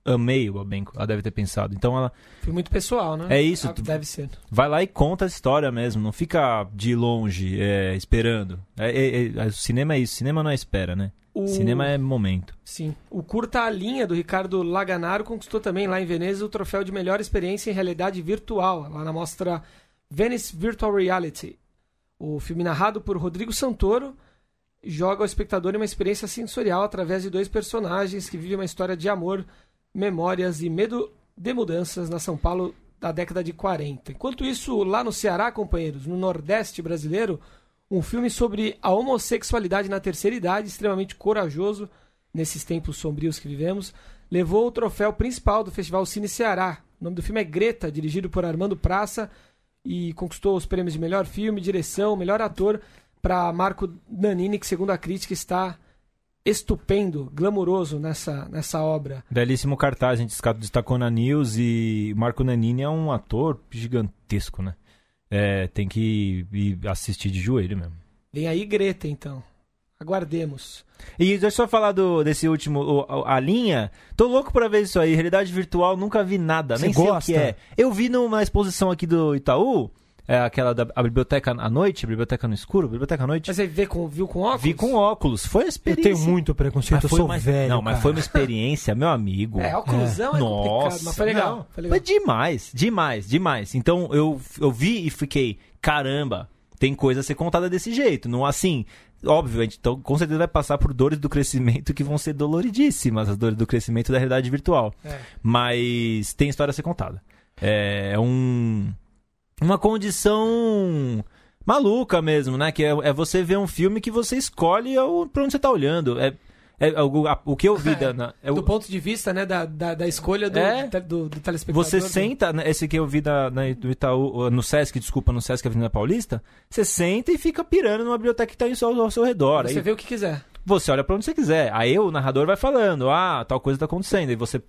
amei o Babenco, ela deve ter pensado. Então ela... Foi muito pessoal, né? É isso. Deve ser. Vai lá e conta a história mesmo, não fica de longe esperando. O cinema é isso, cinema não é espera, né? Cinema é momento. Sim. O curta A Linha, do Ricardo Laganaro, conquistou também lá em Veneza o troféu de melhor experiência em realidade virtual, lá na mostra Venice Virtual Reality. O filme, narrado por Rodrigo Santoro, joga ao espectador em uma experiência sensorial através de dois personagens que vivem uma história de amor, memórias e medo de mudanças na São Paulo da década de 40. Enquanto isso, lá no Ceará, companheiros, no Nordeste brasileiro, um filme sobre a homossexualidade na terceira idade, extremamente corajoso nesses tempos sombrios que vivemos, levou o troféu principal do Festival Cine Ceará. O nome do filme é Greta, dirigido por Armando Praça, e conquistou os prêmios de melhor filme, direção, melhor ator para Marco Nanini, que segundo a crítica está estupendo, glamuroso nessa obra. Belíssimo cartaz, a gente destacou na News, e Marco Nanini é um ator gigantesco, né? Tem que ir assistir de joelho mesmo. Vem aí Greta, então. Aguardemos. E deixa eu só falar desse último, A Linha. Tô louco pra ver isso aí. Realidade virtual, nunca vi nada. Você nem sei gosta? o que é. Eu vi numa exposição aqui do Itaú, aquela a Biblioteca à Noite, Biblioteca no Escuro, Biblioteca à Noite. Mas você viu com óculos? Vi com óculos. Foi uma experiência. Eu tenho muito preconceito, eu sou velho. Não, mas foi uma experiência, meu amigo. Óculosão é complicado, mas foi legal. Não, foi demais. Então eu vi e fiquei, caramba. tem coisa a ser contada desse jeito. Não assim, óbvio, a gente então, com certeza vai passar por dores do crescimento que vão ser doloridíssimas, as dores do crescimento da realidade virtual. Mas tem história a ser contada. É uma condição maluca mesmo, né? Que é você ver um filme que você escolhe pra onde você tá olhando. O que eu vi do ponto de vista, né, da escolha do telespectador. Você senta, né, esse que eu vi do Itaú, no Sesc Avenida Paulista, você senta e fica pirando numa biblioteca que tá ao seu redor. Você vê o que quiser. Você olha pra onde você quiser. Aí o narrador vai falando, tal coisa tá acontecendo. E você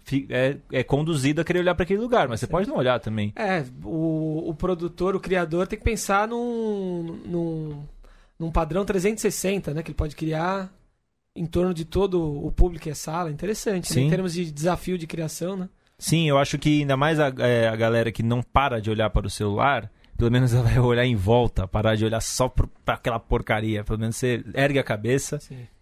é conduzido a querer olhar pra aquele lugar, mas você pode não olhar também. O produtor, o criador tem que pensar num padrão 360, né, que ele pode criar em torno de todo o público e a sala. Interessante, né? Em termos de desafio de criação, né? Sim, eu acho que ainda mais a galera que não para de olhar para o celular, pelo menos ela vai olhar em volta, parar de olhar só para aquela porcaria. Pelo menos você ergue a cabeça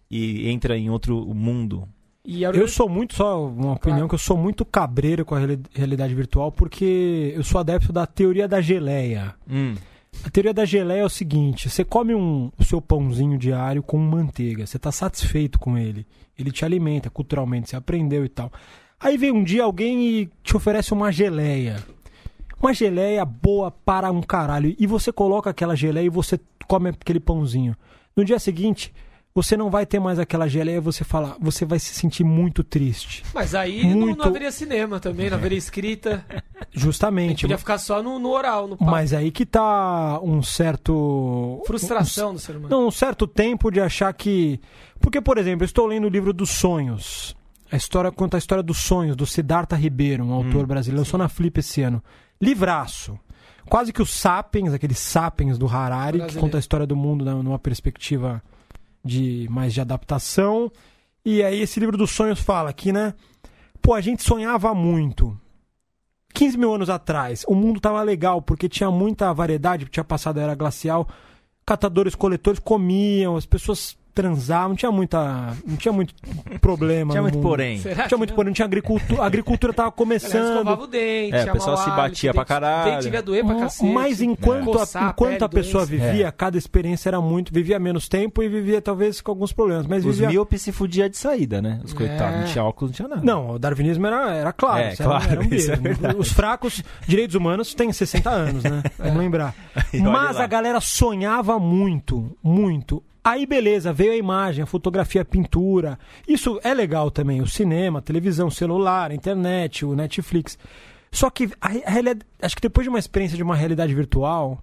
e entra em outro mundo. Eu sou muito, só uma opinião, que eu sou muito cabreiro com a realidade virtual, porque eu sou adepto da teoria da geleia. A teoria da geleia é o seguinte: você come o seu pãozinho diário com manteiga, você está satisfeito com ele te alimenta culturalmente, você aprendeu e tal. Aí vem um dia alguém e te oferece uma geleia boa para um caralho, e você coloca aquela geleia e você come aquele pãozinho. No dia seguinte, você não vai ter mais aquela geleia, você vai se sentir muito triste. Mas aí não haveria cinema também, não haveria escrita. Justamente. Podia ficar só no oral, no papo. Mas aí que tá um certo... frustração do ser humano. Não, um certo tempo de achar que... Porque, por exemplo, eu estou lendo o livro dos sonhos. Conta a história dos sonhos, do Siddhartha Ribeiro, um autor brasileiro. Lançou na Flip esse ano. Livraço. Quase que os Sapiens, aqueles Sapiens do Harari, que conta a história do mundo numa perspectiva mais de adaptação. E aí esse livro dos sonhos fala que, né? A gente sonhava muito. 15 mil anos atrás, o mundo estava legal, porque tinha muita variedade, tinha passado a era glacial, catadores, coletores comiam, as pessoas transavam, não tinha muito problema. Tinha muito porém. Não tinha agricultura. A agricultura estava começando. Escovava o dente, o pessoal se batia pra caralho. O dente ia doer pra cacete. Mas enquanto a pessoa vivia, cada experiência era vivia menos tempo e vivia talvez com alguns problemas. Mas os míopes se fudia de saída, né? Os coitados, não tinha óculos, não tinha nada. Não, o darwinismo era claro. Os fracos, direitos humanos, têm 60 anos, né? Vamos lembrar. Mas a galera sonhava muito, muito. Aí, beleza, veio a imagem, a fotografia, a pintura. Isso é legal também. O cinema, a televisão, o celular, a internet, o Netflix. Só que acho que depois de uma experiência de uma realidade virtual,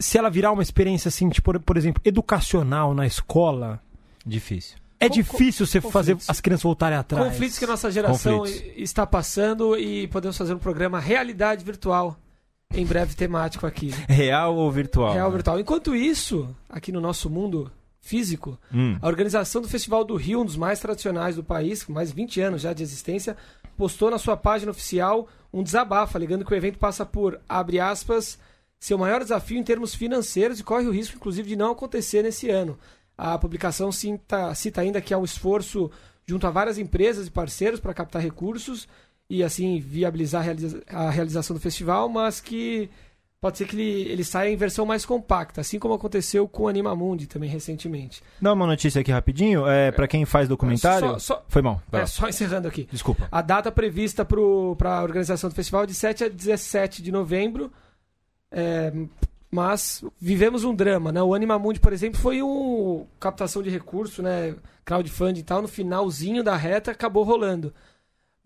se ela virar uma experiência assim, tipo, por exemplo, educacional na escola... Difícil. É difícil você fazer as crianças voltarem atrás. Conflitos que a nossa geração está passando, e podemos fazer um programa Realidade Virtual. Em breve temático aqui. Real ou virtual? Real ou virtual. Enquanto isso, aqui no nosso mundo físico, a organização do Festival do Rio, um dos mais tradicionais do país, com mais de 20 anos já de existência, postou na sua página oficial um desabafo, alegando que o evento passa por, abre aspas, seu maior desafio em termos financeiros e corre o risco, inclusive, de não acontecer nesse ano. A publicação cita ainda que há um esforço junto a várias empresas e parceiros para captar recursos e assim viabilizar a realização do festival, mas que pode ser que ele saia em versão mais compacta, assim como aconteceu com o Animamundi também recentemente. Dá uma notícia aqui rapidinho, para quem faz documentário... Foi mal. Só encerrando aqui. Desculpa. A data prevista para a organização do festival é de 7 a 17 de novembro, mas vivemos um drama, né? O Animamundi, por exemplo, foi uma captação de recurso, né? Crowdfunding e tal, no finalzinho da reta acabou rolando.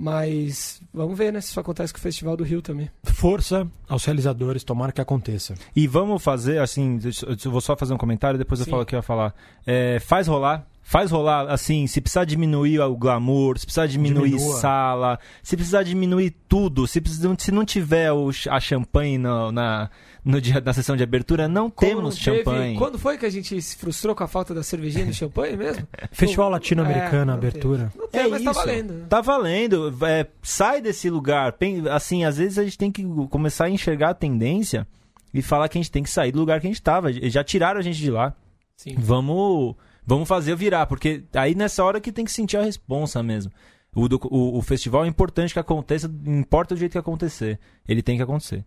Mas vamos ver, né, se isso acontece com o Festival do Rio também. Força aos realizadores, tomara que aconteça. E vamos fazer, assim, eu vou só fazer um comentário, depois eu falo o que eu ia falar. Faz rolar, assim, se precisar diminuir o glamour, se precisar diminuir sala, se precisar diminuir tudo, se não tiver a champanhe na sessão de abertura, não temos champanhe. Quando foi que a gente se frustrou com a falta da cervejinha do champanhe mesmo? Festival Latino-Americano, abertura. Não tem, mas tá valendo. Né? Tá valendo. Sai desse lugar. Assim, às vezes a gente tem que começar a enxergar a tendência e falar que a gente tem que sair do lugar que a gente tava. Já tiraram a gente de lá. Sim. Vamos fazer virar, porque aí nessa hora que tem que sentir a responsa mesmo. O festival é importante que aconteça, não importa o jeito que acontecer. Ele tem que acontecer.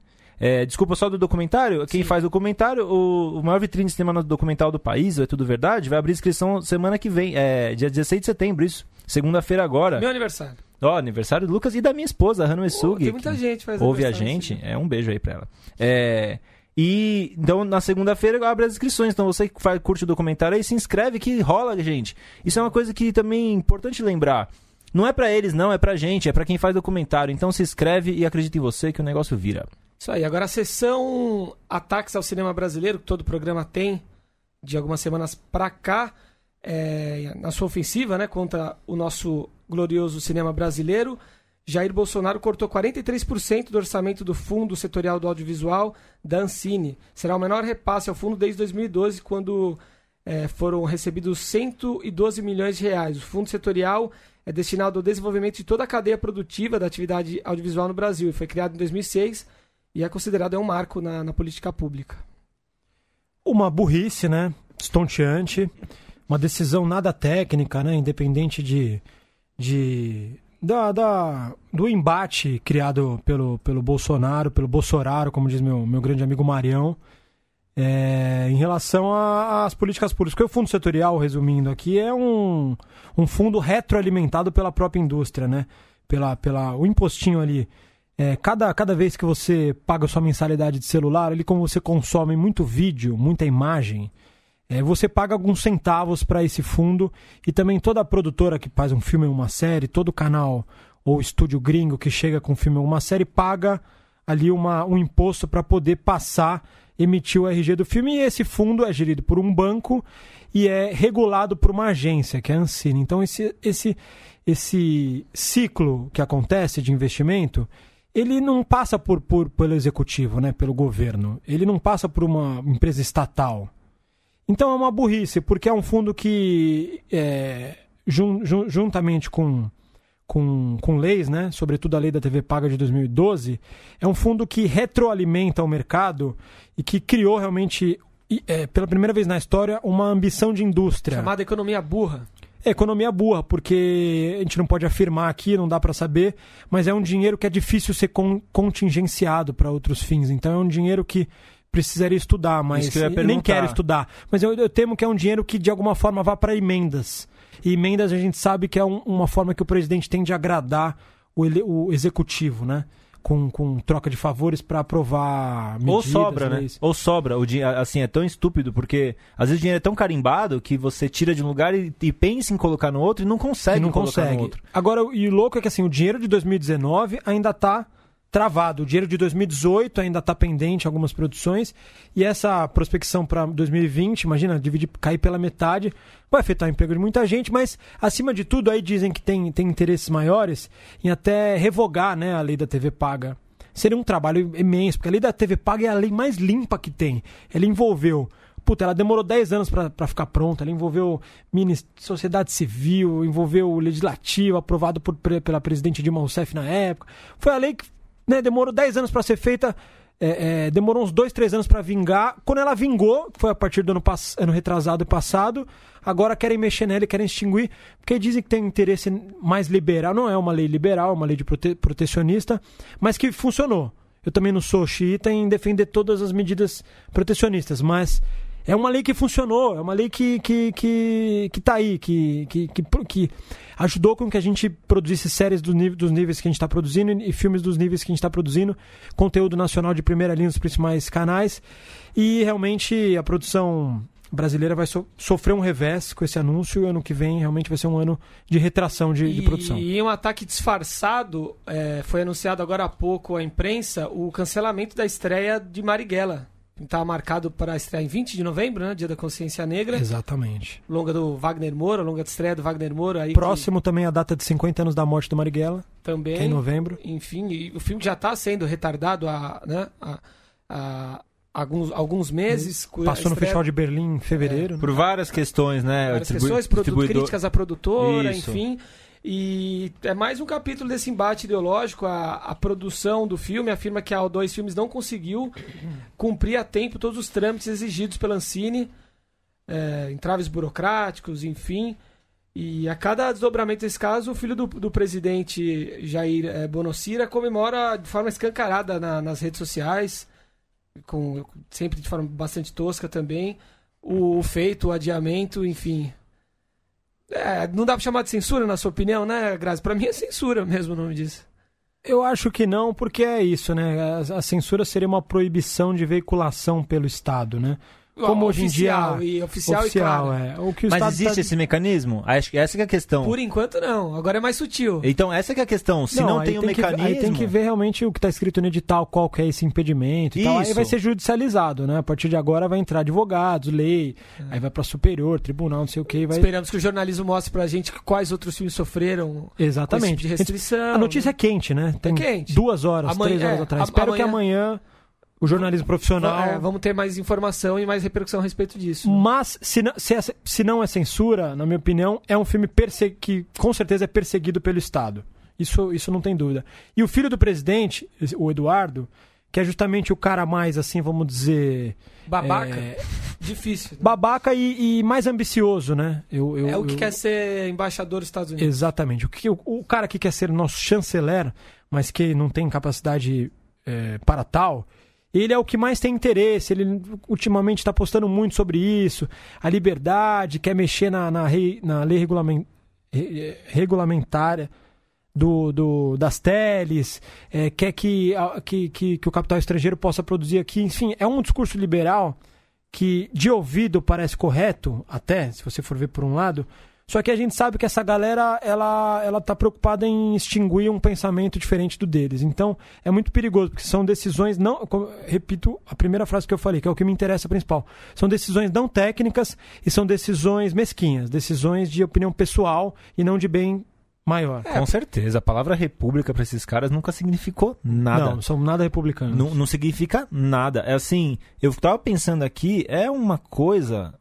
Desculpa, só do documentário. Quem faz o documentário, o maior vitrine de cinema documental do país, É Tudo Verdade, vai abrir inscrição semana que vem. Dia 16 de setembro, isso. Segunda-feira agora. Meu aniversário. Aniversário do Lucas e da minha esposa, Hanu Esugi. Tem muita gente que faz ouve a aniversário, gente. Um beijo aí pra ela. E então na segunda-feira abre as inscrições. Então você que curte o documentário aí, se inscreve que rola, gente. Isso é uma coisa que também é importante lembrar. Não é pra eles, não, é pra gente, é pra quem faz documentário. Então se inscreve e acredita em você que o negócio vira. Isso aí. Agora a sessão Ataques ao Cinema Brasileiro, que todo programa tem de algumas semanas pra cá, na sua ofensiva, né, contra o nosso glorioso cinema brasileiro, Jair Bolsonaro cortou 43% do orçamento do Fundo Setorial do Audiovisual da Ancine. Será o menor repasse ao fundo desde 2012, quando foram recebidos 112 milhões de reais. O Fundo Setorial é destinado ao desenvolvimento de toda a cadeia produtiva da atividade audiovisual no Brasil. Foi criado em 2006 e é considerado um marco na política pública. Uma burrice, né? Estonteante. Uma decisão nada técnica, né? Independente do embate criado pelo Bolsonaro, pelo Bolsonaro, como diz meu grande amigo Marião, em relação às políticas públicas. Porque o fundo setorial, resumindo aqui, é um fundo retroalimentado pela própria indústria, né? O impostinho ali. Cada vez que você paga sua mensalidade de celular, ali como você consome muito vídeo, muita imagem, você paga alguns centavos para esse fundo, e também toda produtora que faz um filme ou uma série, todo canal ou estúdio gringo que chega com um filme ou uma série, paga ali um imposto para poder emitir o RG do filme, e esse fundo é gerido por um banco e é regulado por uma agência, que é a Ancine. Então esse ciclo que acontece de investimento, ele não passa pelo executivo, né, pelo governo, ele não passa por uma empresa estatal. Então é uma burrice, porque é um fundo que, juntamente com leis, né, sobretudo a lei da TV Paga de 2012, é um fundo que retroalimenta o mercado e que criou realmente, pela primeira vez na história, uma ambição de indústria. Chamada economia burra. Economia burra, porque a gente não pode afirmar aqui, não dá para saber, mas é um dinheiro que é difícil ser contingenciado para outros fins. Então é um dinheiro que precisaria estudar, mas nem quero estudar. Mas eu temo que é um dinheiro que de alguma forma vá para emendas. E emendas a gente sabe que é uma forma que o presidente tem de agradar o executivo, né? Com troca de favores para aprovar medidas. Ou sobra, né? Ou sobra. O dinheiro, assim, é tão estúpido, porque às vezes o dinheiro é tão carimbado que você tira de um lugar e pensa em colocar no outro e não consegue colocar no outro. Agora, e o louco é que assim, o dinheiro de 2019 ainda está travado. O dinheiro de 2018 ainda está pendente em algumas produções, e essa prospecção para 2020, imagina, cair pela metade, vai afetar o emprego de muita gente, mas acima de tudo aí dizem que tem interesses maiores em até revogar, né, a lei da TV Paga. Seria um trabalho imenso, porque a lei da TV Paga é a lei mais limpa que tem. Ela envolveu... ela demorou 10 anos para ficar pronta. Ela envolveu sociedade civil, envolveu o legislativo, aprovado pela presidente Dilma Rousseff na época. Foi a lei que, né, demorou 10 anos para ser feita, demorou uns 2, 3 anos para vingar. Quando ela vingou, que foi a partir do ano retrasado e passado, agora querem mexer nela e querem extinguir, porque dizem que tem um interesse mais liberal. Não é uma lei liberal, é uma lei de protecionista, mas que funcionou. Eu também não sou xiita em defender todas as medidas protecionistas, mas é uma lei que funcionou, é uma lei que tá aí, que ajudou com que a gente produzisse séries dos níveis que a gente está produzindo e filmes dos níveis que a gente está produzindo, conteúdo nacional de primeira linha nos principais canais, e realmente a produção brasileira vai sofrer um revés com esse anúncio, e o ano que vem realmente vai ser um ano de retração de produção. E um ataque disfarçado, foi anunciado agora há pouco à imprensa o cancelamento da estreia de Marighella. Estava marcado para estrear em 20 de novembro, né? Dia da Consciência Negra. Exatamente. Longa do Wagner Moura, longa de estreia do Wagner Moura. Aí próximo também a data de 50 anos da morte do Marighella. Também. Que é em novembro. Enfim, e o filme já está sendo retardado há alguns meses. Passou no Festival de Berlim em fevereiro. Por várias questões, né? Várias questões, críticas à produtora, enfim. E é mais um capítulo desse embate ideológico. A produção do filme afirma que a O2 Filmes não conseguiu cumprir a tempo todos os trâmites exigidos pela Ancine, entraves burocráticos, enfim. E a cada desdobramento desse caso, o filho do presidente Jair Bonocira comemora de forma escancarada nas redes sociais, sempre de forma bastante tosca também, o feito, o adiamento, enfim. Não dá pra chamar de censura, na sua opinião, né, Grazi? Pra mim é censura mesmo o nome disso. Eu acho que não, porque é isso, né? A censura seria uma proibição de veiculação pelo Estado, né? Como hoje em dia... Oficial e claro. O que o Mas Estado existe esse mecanismo? Acho que essa que é a questão. Por enquanto não, agora é mais sutil. Então essa que é a questão. Se não tem um mecanismo... Aí tem que ver realmente o que está escrito no edital, qual que é esse impedimento e tal. Aí vai ser judicializado, né? A partir de agora vai entrar advogados, lei, aí vai para superior, tribunal, não sei o que. Esperamos que o jornalismo mostre pra gente quais outros filmes sofreram exatamente com esse tipo de restrição. A notícia é quente, né? Tem quente. 2 horas, 3 horas atrás. Espero que amanhã... O jornalismo profissional... vamos ter mais informação e mais repercussão a respeito disso. Mas, se não é censura, na minha opinião, é um filme que com certeza é perseguido pelo Estado. Isso não tem dúvida. E o filho do presidente, o Eduardo, que é justamente o cara mais, assim, vamos dizer... Babaca? Difícil. Né? Babaca e mais ambicioso, né? O que quer ser embaixador dos Estados Unidos. Exatamente. O cara que quer ser o nosso chanceler, mas que não tem capacidade para tal... Ele é o que mais tem interesse, ele ultimamente está postando muito sobre isso, a liberdade, quer mexer na lei regulamentária das teles, quer que o capital estrangeiro possa produzir aqui. Enfim, é um discurso liberal que de ouvido parece correto, até, se você for ver por um lado, só que a gente sabe que essa galera, ela tá preocupada em extinguir um pensamento diferente do deles. Então, é muito perigoso, porque são decisões não... Repito a primeira frase que eu falei, que é o que me interessa principal. São decisões não técnicas e são decisões mesquinhas, decisões de opinião pessoal e não de bem maior. Com certeza. A palavra república para esses caras nunca significou nada. Não são nada republicanos. Não significa nada. É assim, eu tava pensando aqui, é uma coisa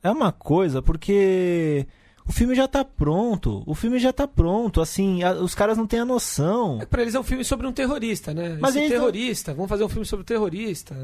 porque... O filme já tá pronto. Assim, os caras não têm a noção. Pra eles é um filme sobre um terrorista, né? Mas terrorista, vamos fazer um filme sobre terrorista.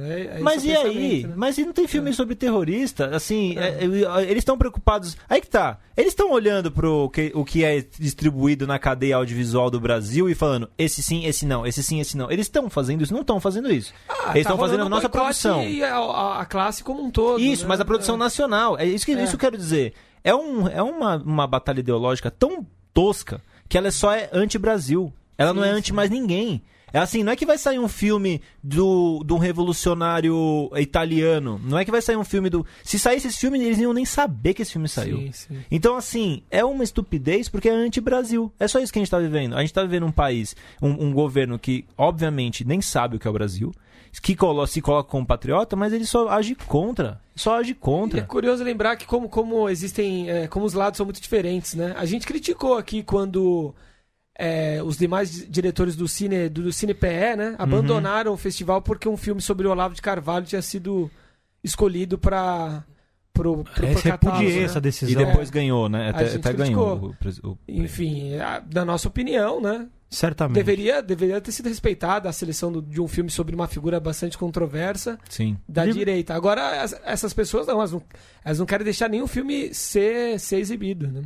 Mas e aí? Né? Mas e não tem filme sobre terrorista? Assim, eles estão preocupados... Aí que tá. Eles estão olhando pro o que é distribuído na cadeia audiovisual do Brasil e falando, esse sim, esse não, esse sim, esse não. Eles estão fazendo isso? Não estão fazendo isso. Eles estão fazendo a nossa produção. E a classe como um todo. Isso, né? Mas a produção nacional. Isso que eu quero dizer. É uma batalha ideológica tão tosca que ela só é anti-Brasil. Ela não é anti mais ninguém. É assim, não é que vai sair um filme de um revolucionário italiano. Não é que vai sair um filme do... Se saísse esse filme, eles não iam nem saber que esse filme saiu. Sim. Então, assim, é uma estupidez porque é anti-Brasil. É só isso que a gente tá vivendo. A gente tá vivendo um país, um governo que, obviamente, nem sabe o que é o Brasil, que se coloca como patriota, mas ele só age contra. E é curioso lembrar que como existem... como os lados são muito diferentes, né? A gente criticou aqui quando... os demais diretores do CinePE, né, abandonaram o festival porque um filme sobre o Olavo de Carvalho tinha sido escolhido para pro repudiei essa decisão. E depois ganhou, né? Até ganhou. Enfim, na nossa opinião, né? Certamente. Deveria ter sido respeitada a seleção de um filme sobre uma figura bastante controversa da direita. Agora, essas pessoas elas não querem deixar nenhum filme ser exibido, né?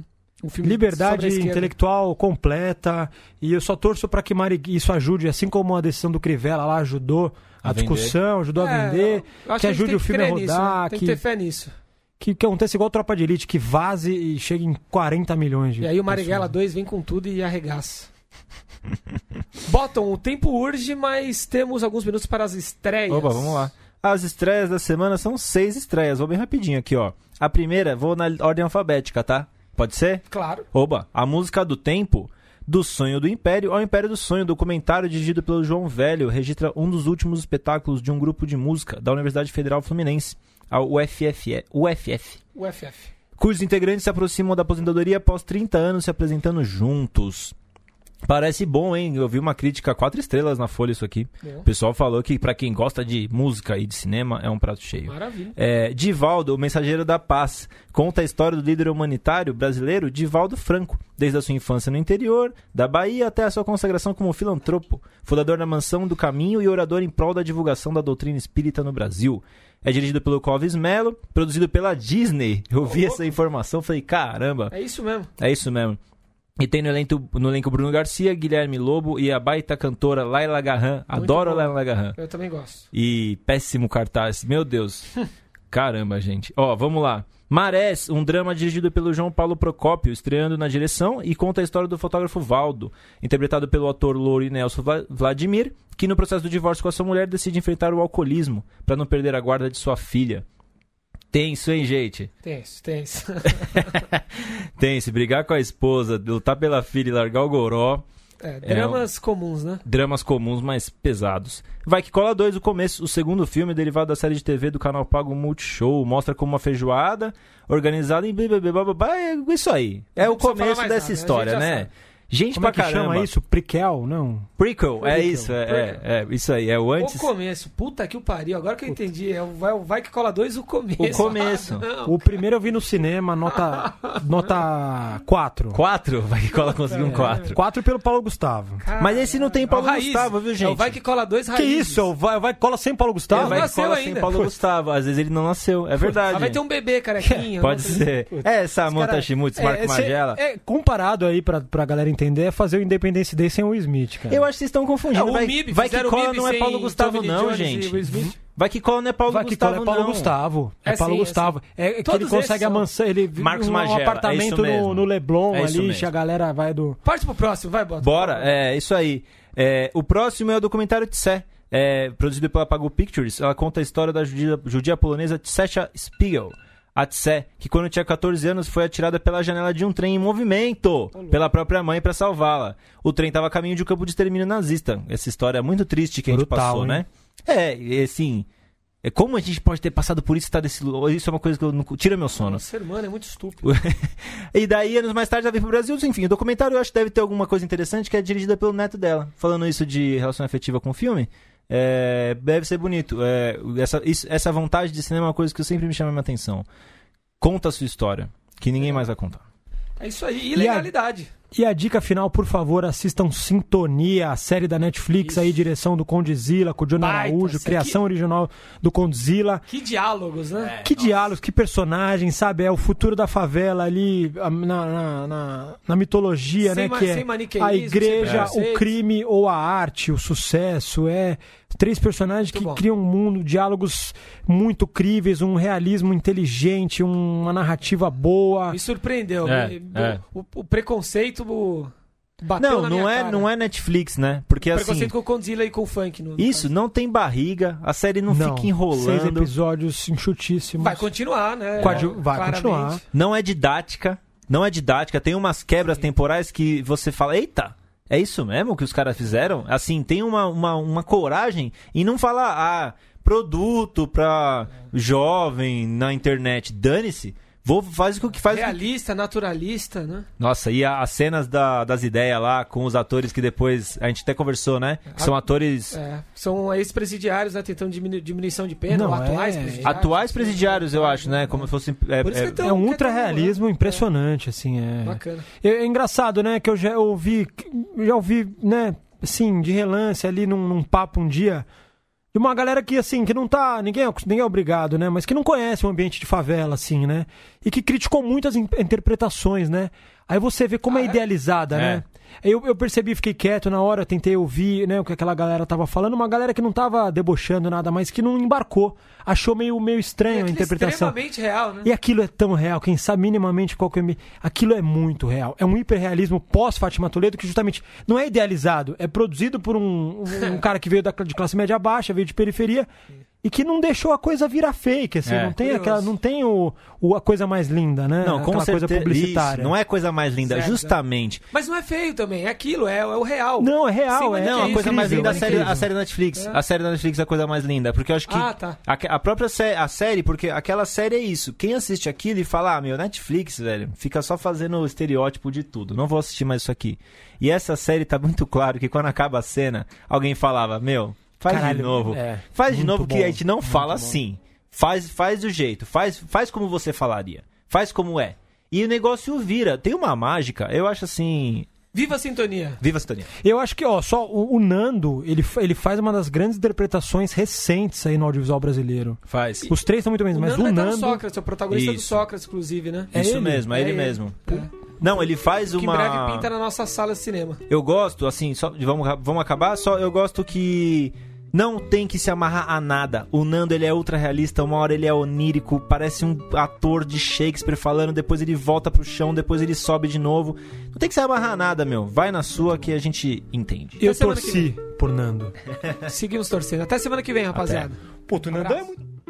Liberdade intelectual completa, e eu só torço para que isso ajude, assim como a decisão do Crivella lá ajudou a discussão, ajudou a vender, que ajude o filme a rodar. Tem que ter fé nisso. Que aconteça igual Tropa de Elite, que vaze e chegue em 40 milhões de E aí o Marighella 2 vem com tudo e arregaça. Bottom, o tempo urge, mas temos alguns minutos para as estreias. Opa, vamos lá. As estreias da semana são 6 estreias, vou bem rapidinho aqui, ó. A primeira, vou na ordem alfabética, tá? Pode ser? Claro. Oba, A Música do Tempo, Do Sonho do Império ao Império do Sonho, documentário dirigido pelo João Velho, registra um dos últimos espetáculos de um grupo de música da Universidade Federal Fluminense, a UFF. Cujos integrantes se aproximam da aposentadoria após 30 anos se apresentando juntos. Parece bom, hein? Eu vi uma crítica 4 estrelas na Folha isso aqui. O pessoal falou que pra quem gosta de música e de cinema é um prato cheio. Maravilha. Divaldo, o mensageiro da paz, conta a história do líder humanitário brasileiro Divaldo Franco, desde a sua infância no interior da Bahia até a sua consagração como filantropo, fundador da Mansão do Caminho e orador em prol da divulgação da doutrina espírita no Brasil. É dirigido pelo Clovis Mello, produzido pela Disney. Eu vi essa informação e falei, caramba. É isso mesmo. É isso mesmo. E tem no elenco Bruno Garcia, Guilherme Lobo e a baita cantora Laila Garran. Adoro a Laila Garran. Eu também gosto. E péssimo cartaz. Meu Deus. Caramba, gente. Ó, vamos lá. Marés, um drama dirigido pelo João Paulo Procópio, estreando na direção e conta a história do fotógrafo Valdo, interpretado pelo ator louro Nelson Vladimir, que no processo do divórcio com a sua mulher decide enfrentar o alcoolismo para não perder a guarda de sua filha. Tenso, hein, gente? Tenso. Tenso, brigar com a esposa, lutar pela filha e largar o goró. Dramas comuns, né? Dramas comuns, mas pesados. Vai que cola 2, o começo. O segundo filme, derivado da série de TV do canal pago Multishow, mostra como uma feijoada organizada em é isso aí. É o começo dessa história, né? Gente Como pra é que caramba. chama isso? Prequel? Não. Prequel, é isso. É isso aí. É o antes. O começo. Puta que o pariu. Agora que eu entendi. É o Vai que cola 2, o começo. O começo. O primeiro eu vi no cinema, nota 4. 4? Vai que cola conseguiu um 4. 4 pelo Paulo Gustavo. Mas esse não tem Paulo Gustavo, viu, gente? É o Vai que cola 2 Que Raízes. isso? O Vai que cola sem Paulo Gustavo? Vai que nasceu cola ainda. sem Paulo Gustavo. Às vezes ele não nasceu. É verdade. Mas vai ter um bebê carequinho. Pode ser. Samantha Schmutz, Marco Magela. Comparado aí pra galera entender, é fazer o Independence Day sem o Will Smith, cara. Eu acho que vocês estão confundindo. O MIB, vai que cola MIB não é Paulo Gustavo, Tommy Lee não, Jones gente. e Will Smith. Vai que cola não é Paulo Vai que Gustavo, cola é Paulo não. Gustavo. É Paulo sim, Gustavo. É que Todos ele consegue esses a mansão. Ele vive Marcos num Magela, apartamento é isso mesmo. no Leblon É isso ali, mesmo. a galera vai do. Parte pro próximo, vai, Bota. Bora, é isso aí. O próximo é o documentário Tsé, produzido pela Pagu Pictures. Ela conta a história da judia polonesa Tsecha Spiegel. A Tsé, que quando tinha 14 anos foi atirada pela janela de um trem em movimento pela própria mãe para salvá-la. O trem estava a caminho de um campo de extermínio nazista. Essa história é muito triste que a gente Brutal, passou, hein? né? E assim, como a gente pode ter passado por isso e estar desse lugar? Isso é uma coisa que não tira meu sono. O ser humano é muito estúpido. E daí, anos mais tarde, ela veio pro Brasil. Enfim, o documentário eu acho que deve ter alguma coisa interessante, que é dirigida pelo neto dela. Falando isso de relação afetiva com o filme, deve ser bonito. Essa vontade de cinema é uma coisa que sempre me chama a minha atenção. Conta a sua história, que ninguém mais vai contar. É isso aí. Ilegalidade. E a dica final, por favor, assistam Sintonia, a série da Netflix, aí, direção do Condzilla, com o John Araújo, criação original do Condzilla. Que diálogos, né? Que diálogos, que personagens, sabe? É o futuro da favela ali na mitologia, Sem né? Que sem é maniqueísmo, a igreja, sem o preconceito. crime ou a arte, o sucesso. É 3 personagens Muito que bom. criam um mundo, diálogos muito críveis, um realismo inteligente, uma narrativa boa. Me surpreendeu. É. O preconceito bateu na minha cara. Não é Netflix, né? Porque O assim, preconceito com o Condzilla e com o funk. No isso caso. não tem barriga, a série não fica enrolando. 6 episódios enxutíssimos. Vai continuar, né? Vai Claramente. continuar. Não é didática, tem umas quebras temporais que você fala, eita, é isso mesmo que os caras fizeram? Assim, tem uma coragem em não falar, produto pra jovem na internet, dane-se, faz o que faz. Realista, naturalista, né? Nossa, e as cenas das ideias lá com os atores que depois, a gente até conversou, né? Que são atores... São ex-presidiários, né? Tentando diminuição de pena, ou atuais presidiários. Atuais presidiários, eu acho, né? Como se fosse... Por isso que É um ultra-realismo impressionante, assim. Bacana. É engraçado, né? Que eu já ouvi, né? Assim, de relance ali num papo um dia, de uma galera que, assim, que não tá... Ninguém é obrigado, né? Mas que não conhece o ambiente de favela, assim, né? E que criticou muitas interpretações, né? Aí você vê como é idealizada, né? Eu percebi, fiquei quieto na hora, tentei ouvir, né, o que aquela galera tava falando, uma galera que não tava debochando nada, mas que não embarcou, achou meio estranho a interpretação. Extremamente real, né? E aquilo é tão real, quem sabe minimamente qual que é... Aquilo é muito real. É um hiperrealismo pós-Fátima Toledo que justamente não é idealizado, é produzido por um cara que veio de classe média baixa, veio de periferia, e que não deixou a coisa virar fake, assim, não tem a coisa mais linda, né? Não, com aquela certeza, coisa publicitária. isso, não é a coisa mais linda, Certo, justamente. Mas não é feio também, é aquilo, é o real. Não, é real, Não, a coisa mais linda incrível. a série Netflix. A série da Netflix é a coisa mais linda, porque eu acho que a própria série, porque aquela série é isso. Quem assiste aquilo e fala, Netflix, velho, fica só fazendo o estereótipo de tudo. Não vou assistir mais isso aqui. E essa série tá muito claro que quando acaba a cena, alguém falava, faz de novo. Faz de novo, que a gente não fala assim. Faz do jeito. Faz como você falaria. Faz como é. E o negócio vira. Tem uma mágica, eu acho assim... Viva a sintonia. Viva a sintonia. Eu acho que, só o Nando, ele faz uma das grandes interpretações recentes aí no audiovisual brasileiro. Faz. Os três estão muito bem, mas o Nando... Nando... É o Sócrates, é o protagonista do Isso. Sócrates, inclusive, né? Isso ele? mesmo, é ele mesmo. Não, ele faz Que uma... em breve pinta na nossa sala de cinema. Eu gosto, assim, só vamos acabar, só eu gosto que não tem que se amarrar a nada. O Nando, ele é ultra realista, uma hora ele é onírico, parece um ator de Shakespeare falando, depois ele volta pro chão, depois ele sobe de novo. Não tem que se amarrar a nada, meu. Vai na sua que a gente entende. Eu Até semana torci por Nando. Seguimos torcendo. Até semana que vem, rapaziada. Puto, o Nando Abraço. é muito...